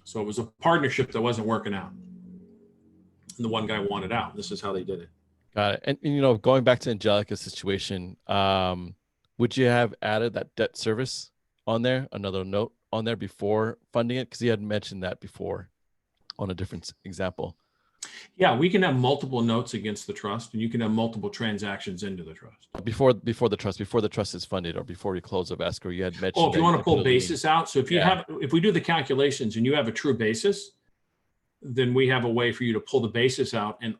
So it was a partnership that wasn't working out. And the one guy wanted out. This is how they did it. Got it. And you know, going back to Angelica's situation, would you have added that debt service on there, another note on there before funding it? Because you had mentioned that before on a different example. Yeah, we can have multiple notes against the trust, and you can have multiple transactions into the trust. Before the trust is funded, or before we close of escrow, you had mentioned. Oh, if you want to pull basis out. So if if we do the calculations and you have a true basis, then we have a way for you to pull the basis out and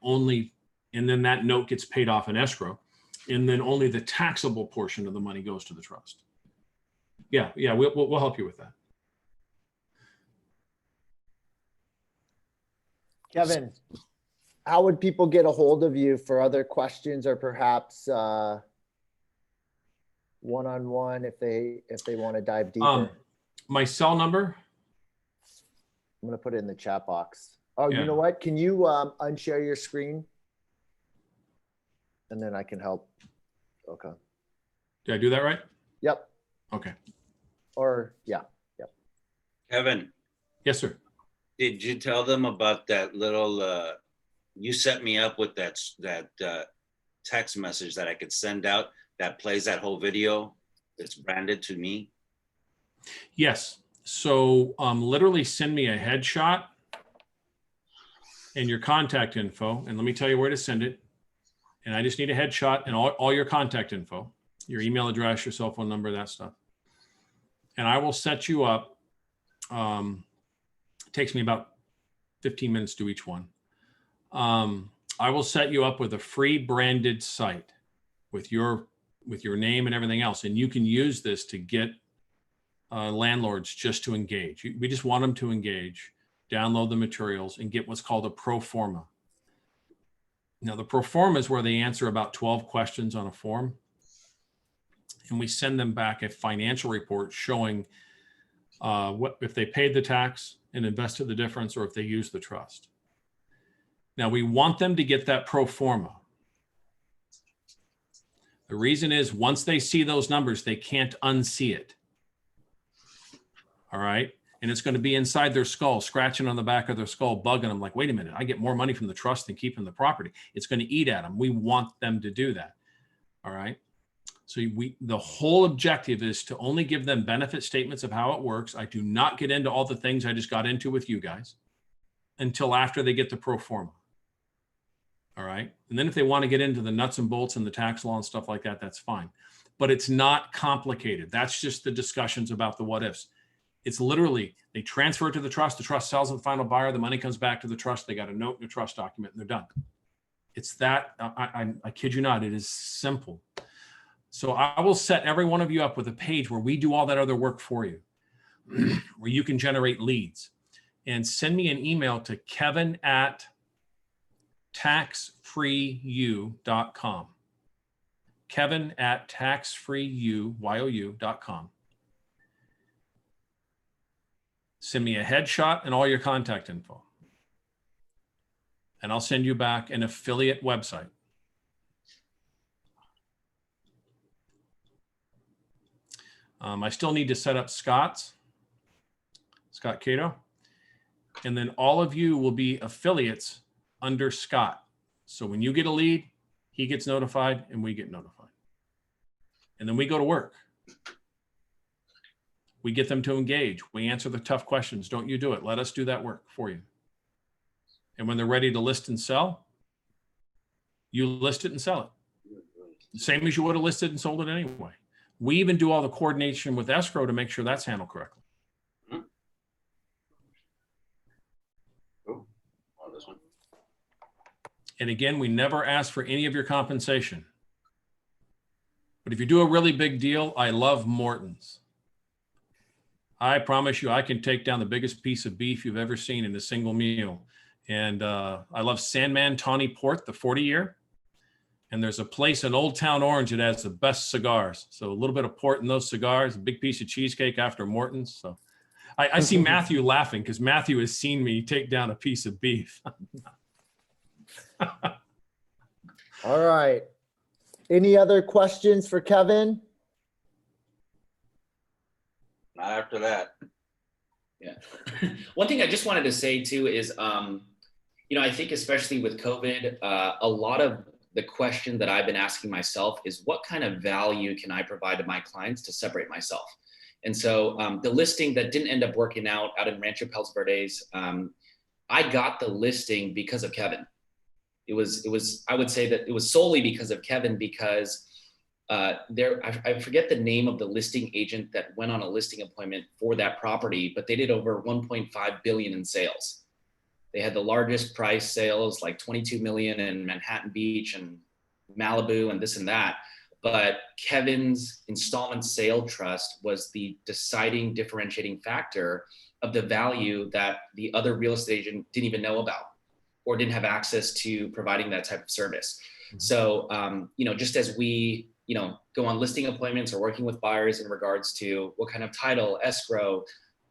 then that note gets paid off in escrow, and then only the taxable portion of the money goes to the trust. Yeah, we'll help you with that. Kevin, how would people get a hold of you for other questions or perhaps one-on-one if they want to dive deeper? My cell number? I'm going to put it in the chat box. Oh, Yeah. You know what? Can you unshare your screen? And then I can help. Okay. Did I do that right? Yep. Okay. Or yeah. Yep. Kevin. Yes, sir. Did you tell them about that little, you set me up with that text message that I could send out that plays that whole video It's branded to me. Yes. So literally send me a headshot and your contact info. And let me tell you where to send it. And I just need a headshot and all your contact info, your email address, your cell phone number, that stuff. And I will set you up. It takes me about 15 minutes to do each one. I will set you up with a free branded site with your name and everything else. And you can use this to get landlords just to engage. We just want them to engage, download the materials, and get what's called a pro forma. Now, the pro forma is where they answer about 12 questions on a form. And we send them back a financial report showing what if they paid the tax and invested the difference, or if they used the trust. Now, we want them to get that pro forma. The reason is once they see those numbers, they can't unsee it. All right. And it's going to be inside their skull, scratching on the back of their skull, bugging them like, wait a minute, I get more money from the trust than keeping the property. It's going to eat at them. We want them to do that. All right. So the whole objective is to only give them benefit statements of how it works. I do not get into all the things I just got into with you guys until after they get the pro forma. All right. And then if they want to get into the nuts and bolts and the tax law and stuff like that, that's fine. But it's not complicated. That's just the discussions about the what ifs. It's literally, they transfer it to the trust sells to the final buyer, the money comes back to the trust, they got a note in the trust document, and they're done. It's that, I kid you not, it is simple. So I will set every one of you up with a page where we do all that other work for you, where you can generate leads. And send me an email to kevin@taxfreeyou.com. kevin@taxfreeyou.com. Send me a headshot and all your contact info. And I'll send you back an affiliate website. I still need to set up Scott Cato. And then all of you will be affiliates under Scott. So when you get a lead, he gets notified and we get notified. And then we go to work. We get them to engage. We answer the tough questions. Don't you do it. Let us do that work for you. And when they're ready to list and sell, you list it and sell it. Same as you would have listed and sold it anyway. We even do all the coordination with escrow to make sure that's handled correctly. Oh, this one. And again, we never ask for any of your compensation. But if you do a really big deal, I love Morton's. I promise you, I can take down the biggest piece of beef you've ever seen in a single meal. And I love Sandman Tawny Port, the 40-year. And there's a place in Old Town Orange that has the best cigars. So a little bit of port in those cigars, a big piece of cheesecake after Morton's. So I see Matthew laughing because Matthew has seen me take down a piece of beef. All right. Any other questions for Kevin? Not after that. Yeah. One thing I just wanted to say too is, I think especially with COVID, a lot of the question that I've been asking myself is what kind of value can I provide to my clients to separate myself? And so the listing that didn't end up working out in Rancho Palos Verdes, I got the listing because of Kevin. I would say that it was solely because of Kevin, because I forget the name of the listing agent that went on a listing appointment for that property, but they did over 1.5 billion in sales. They had the largest price sales, like 22 million in Manhattan Beach and Malibu and this and that. But Kevin's installment sale trust was the deciding differentiating factor of the value that the other real estate agent didn't even know about or didn't have access to providing that type of service. So, just as we, go on listing appointments or working with buyers in regards to what kind of title, escrow,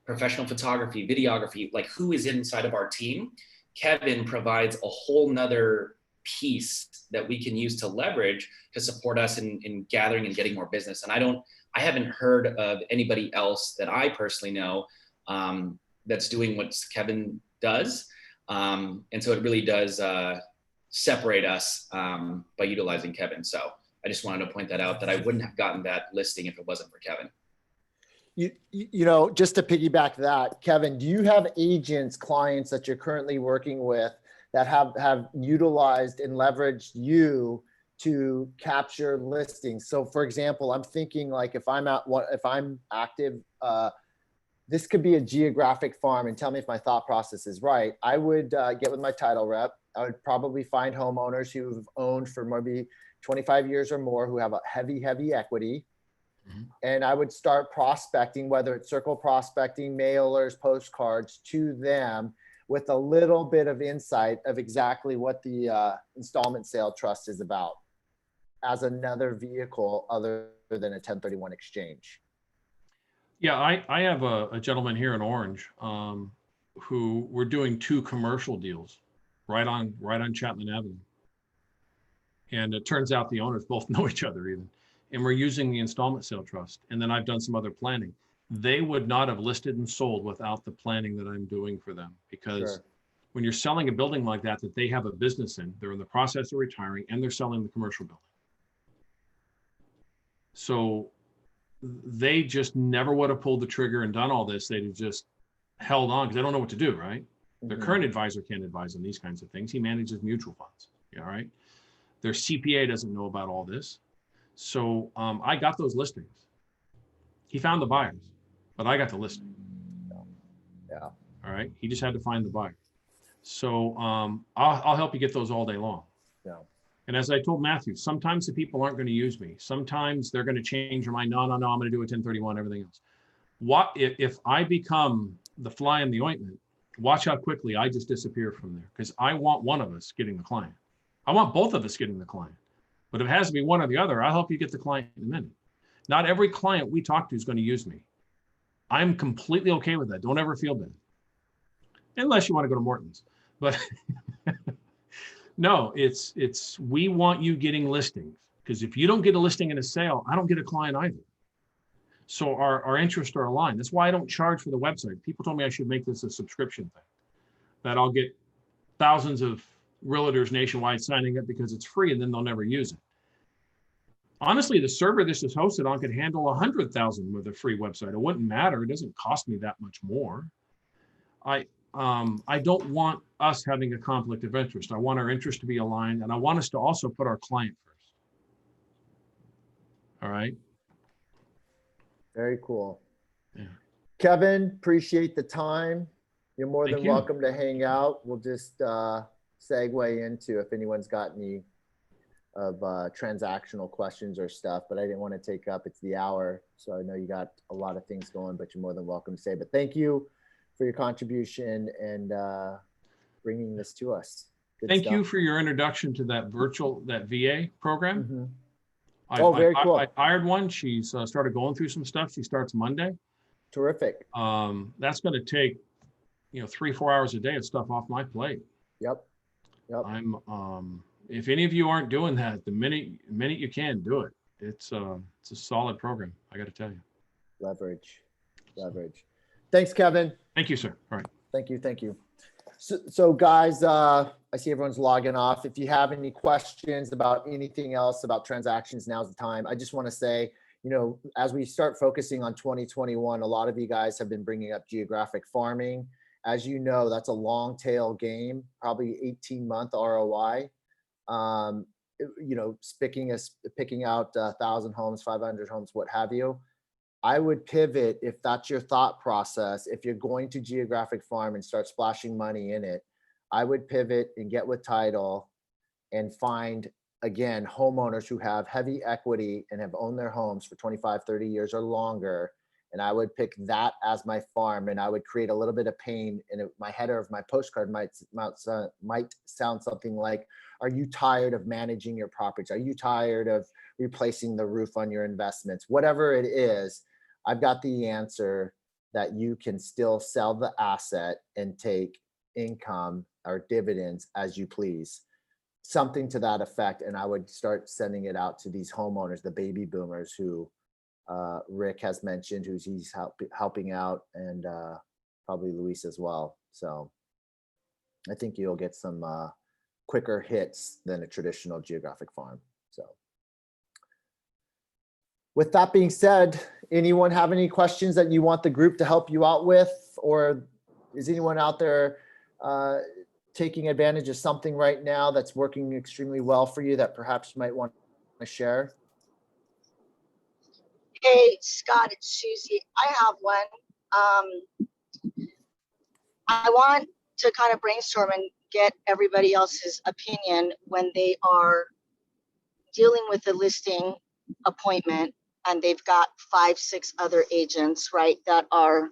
professional photography, videography, like who is inside of our team, Kevin provides a whole nother piece that we can use to leverage to support us in gathering and getting more business. And I haven't heard of anybody else that I personally know that's doing what Kevin does. And so it really does separate us by utilizing Kevin. So I just wanted to point that out, that I wouldn't have gotten that listing if it wasn't for Kevin. You know, just to piggyback that, Kevin, do you have agents, clients that you're currently working with that have utilized and leveraged you to capture listings? So for example, I'm thinking like if I'm active, this could be a geographic farm, and tell me if my thought process is right. I would get with my title rep. I would probably find homeowners who've owned for maybe 25 years or more, who have a heavy equity. And I would start prospecting, whether it's circle prospecting, mailers, postcards to them with a little bit of insight of exactly what the installment sale trust is about as another vehicle other than a 1031 exchange. Yeah, I have a gentleman here in Orange who we're doing 2 commercial deals right on Chapman Avenue. And it turns out the owners both know each other even. And we're using the installment sale trust. And then I've done some other planning. They would not have listed and sold without the planning that I'm doing for them. Because when you're selling a building like that they have a business in, they're in the process of retiring and they're selling the commercial building. So they just never would have pulled the trigger and done all this. They'd have just held on because they don't know what to do, right? Their current advisor can't advise on these kinds of things. He manages mutual funds, all right? Their CPA doesn't know about all this. So I got those listings. He found the buyers, but I got the listing. Yeah. All right. He just had to find the buyer. So I'll help you get those all day long. Yeah. And as I told Matthew, sometimes the people aren't going to use me. Sometimes they're going to change their mind. No, I'm going to do a 1031, everything else. What if I become the fly in the ointment? Watch how quickly I just disappear from there, because I want one of us getting the client. I want both of us getting the client. But if it has to be one or the other, I'll help you get the client in a minute. Not every client we talk to is going to use me. I'm completely okay with that. Don't ever feel bad. Unless you want to go to Morton's. But no, we want you getting listings. Because if you don't get a listing and a sale, I don't get a client either. So our interests are aligned. That's why I don't charge for the website. People told me I should make this a subscription thing, that I'll get thousands of realtors nationwide signing up because it's free, and then they'll never use it. Honestly, the server this is hosted on could handle 100,000 with a free website. It wouldn't matter. It doesn't cost me that much more. I don't want us having a conflict of interest. I want our interest to be aligned, and I want us to also put our client first. All right. Very cool. Yeah. Kevin, appreciate the time. You're more Thank than you. welcome to hang out. We'll just segue into if anyone's got any of transactional questions or stuff, but I didn't want to take up, it's the hour. So I know you got a lot of things going, but you're more than welcome to say, but thank you for your contribution and bringing this to us. Good Thank stuff. you for your introduction to that VA program. Mm-hmm. Very cool. I hired one. She's started going through some stuff. She starts Monday. Terrific. That's going to take, 3-4 hours a day of stuff off my plate. Yep. If any of you aren't doing that, the minute you can do it, it's a solid program. I got to tell you. Leverage. Thanks, Kevin. Thank you, sir. All right. Thank you. So guys, I see everyone's logging off. If you have any questions about anything else about transactions, now's the time. I just want to say, as we start focusing on 2021, a lot of you guys have been bringing up geographic farming. As you know, that's a long tail game, probably 18-month ROI. Picking out 1,000 homes, 500 homes, what have you. I would pivot if that's your thought process. If you're going to geographic farm and start splashing money in it, I would pivot and get with title and find, again, homeowners who have heavy equity and have owned their homes for 25, 30 years or longer. And I would pick that as my farm, and I would create a little bit of pain. And my header of my postcard might sound something like, are you tired of managing your properties? Are you tired of replacing the roof on your investments? Whatever it is, I've got the answer that you can still sell the asset and take income or dividends as you please. Something to that effect. And I would start sending it out to these homeowners, the baby boomers who Rick has mentioned, he's helping out, and probably Luis as well. So I think you'll get some quicker hits than a traditional geographic farm. So With that being said, anyone have any questions that you want the group to help you out with? Or is anyone out there taking advantage of something right now that's working extremely well for you that perhaps you might want to share? Hey, Scott, it's Susie. I have one. I want to kind of brainstorm and get everybody else's opinion when they are dealing with the listing appointment and they've got 5, 6 other agents, right, that are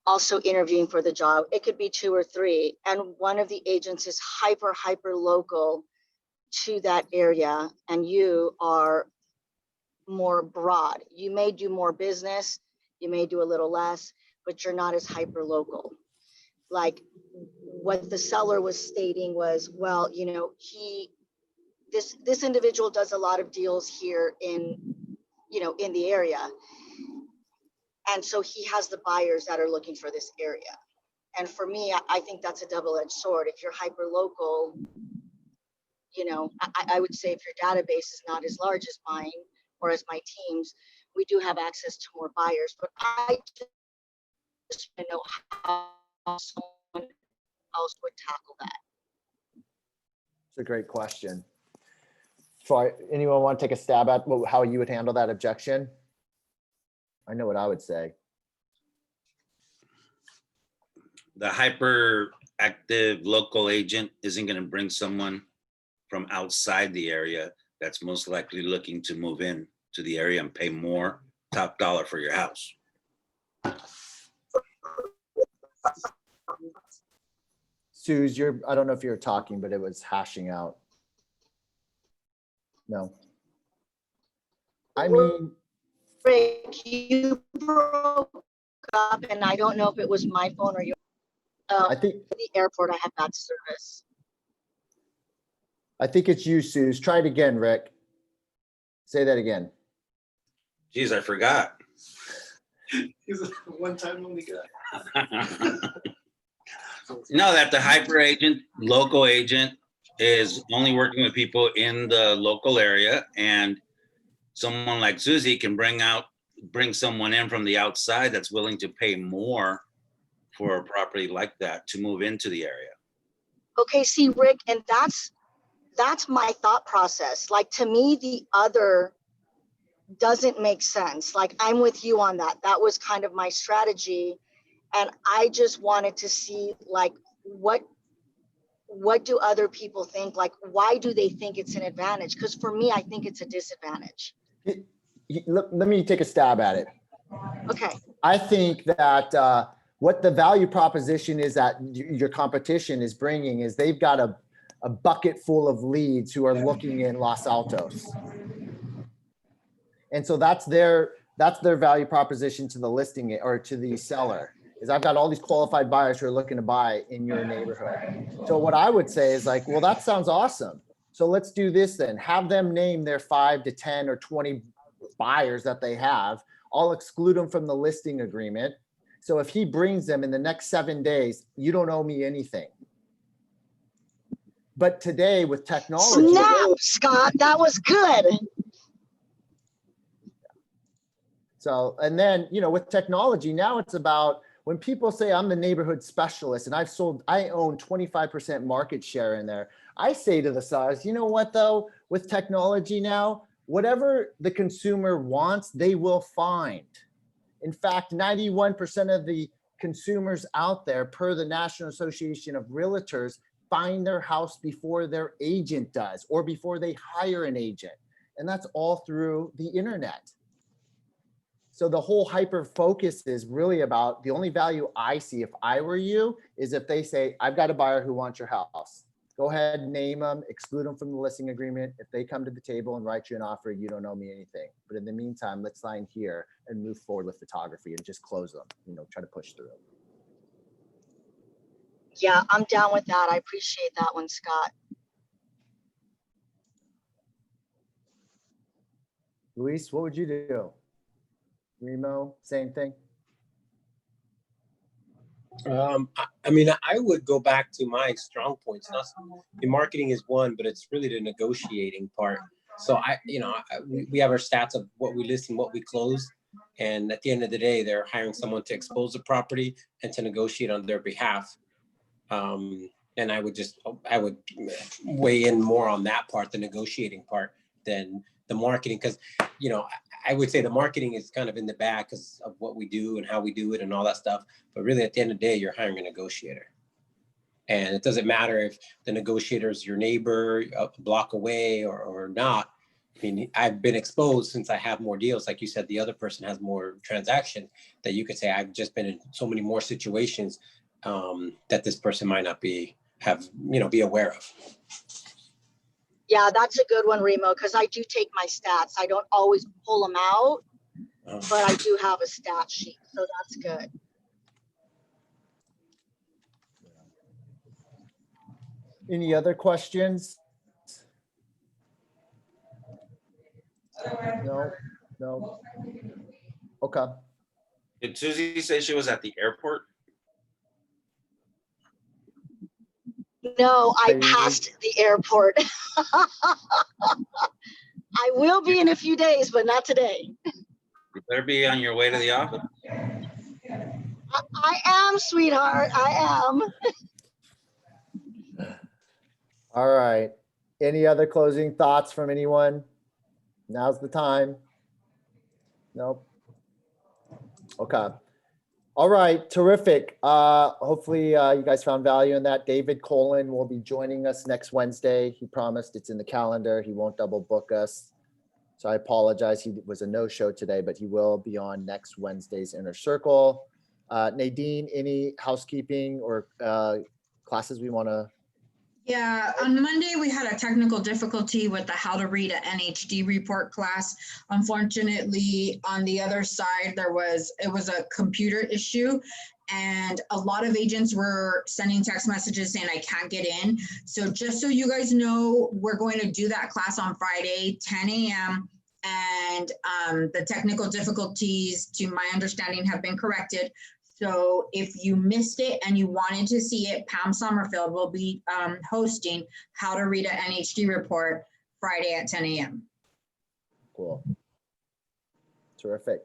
also interviewing for the job. It could be 2 or 3. And one of the agents is hyper local to that area, and you are more broad. You may do more business, you may do a little less, but you're not as hyper local. Like what the seller was stating was, well, you know, this individual does a lot of deals here in, you know, in the area. And so he has the buyers that are looking for this area. And for me, I think that's a double-edged sword. If you're hyper local, you know, I would say if your database is not as large as mine or as my team's, we do have access to more buyers. But I just want to know how someone else would tackle that. It's a great question. So anyone want to take a stab at how you would handle that objection? I know what I would say. The hyperactive local agent isn't going to bring someone from outside the area that's most likely looking to move in to the area and pay more top dollar for your house. Suze, I don't know if you're talking, but it was hashing out. No. I mean, Rick, you broke up, and I don't know if it was my phone or your. I think at the airport I have bad service. I think it's you, Suze. Try it again, Rick. Say that again. Geez, I forgot. He's a one-time only guy. No, that the hyper agent, local agent, is only working with people in the local area, and someone like Susie can bring someone in from the outside that's willing to pay more for a property like that to move into the area. Okay, see, Rick, and that's my thought process. Like, to me, the other doesn't make sense. Like, I'm with you on that. That was kind of my strategy. And I just wanted to see, like, what do other people think? Like, why do they think it's an advantage? Because for me, I think it's a disadvantage. Let me take a stab at it. Okay. I think that what the value proposition is that your competition is bringing is they've got a bucket full of leads who are looking in Los Altos. And so that's their value proposition to the listing or to the seller, is I've got all these qualified buyers who are looking to buy in your neighborhood. So what I would say is like, well, that sounds awesome. So let's do this then. Have them name their 5 to 10 or 20 buyers that they have. I'll exclude them from the listing agreement. So if he brings them in the next 7 days, you don't owe me anything. But today with technology. Snap, Scott, that was good. So, and then, you know, with technology, now it's about when people say I'm the neighborhood specialist and I own 25% market share in there. I say to the sellers, you know what though, with technology now, whatever the consumer wants, they will find. In fact, 91% of the consumers out there, per the National Association of Realtors, find their house before their agent does or before they hire an agent. And that's all through the internet. So the whole hyper focus is really about, the only value I see if I were you is if they say, I've got a buyer who wants your house. Go ahead, name them, exclude them from the listing agreement. If they come to the table and write you an offer, you don't owe me anything. But in the meantime, let's sign here and move forward with photography and just close them, you know, try to push through. Yeah, I'm down with that. I appreciate that one, Scott. Luis, what would you do? Remo, same thing? I mean, I would go back to my strong points. The marketing is one, but it's really the negotiating part. So we have our stats of what we list and what we close. And at the end of the day, they're hiring someone to expose the property and to negotiate on their behalf. And I would weigh in more on that part, the negotiating part, than the marketing. Because, I would say the marketing is kind of in the back because of what we do and how we do it and all that stuff. But really, at the end of the day, you're hiring a negotiator. And it doesn't matter if the negotiator is your neighbor a block away or not. I mean, I've been exposed since I have more deals. Like you said, the other person has more transactions, that you could say, I've just been in so many more situations that this person might not be aware of. Yeah, that's a good one, Remo, because I do take my stats. I don't always pull them out, but I do have a stat sheet, so that's good. Any other questions? No. Okay. Did Susie say she was at the airport? No, I passed the airport. I will be in a few days, but not today. You better be on your way to the office. I am, sweetheart. I am. All right. Any other closing thoughts from anyone? Now's the time. Nope. Okay. All right. Terrific. Hopefully you guys found value in that. David Colin will be joining us next Wednesday. He promised, it's in the calendar. He won't double book us. So I apologize. He was a no-show today, but he will be on next Wednesday's Inner Circle. Nadine, any housekeeping or classes we want to? Yeah, on Monday, we had a technical difficulty with the how to read an NHD report class. Unfortunately, on the other side, it was a computer issue, and a lot of agents were sending text messages saying I can't get in. So just so you guys know, we're going to do that class on Friday, 10 a.m. And the technical difficulties, to my understanding, have been corrected. So if you missed it and you wanted to see it, Pam Sommerfield will be hosting How to Read an NHD Report Friday at 10 a.m. Cool. Terrific.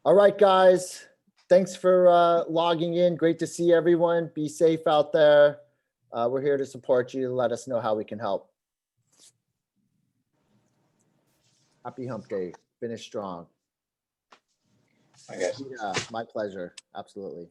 All right, guys. Thanks for logging in. Great to see everyone. Be safe out there. We're here to support you. Let us know how we can help. Happy Hump Day. Finish strong. I guess. Yeah, my pleasure. Absolutely.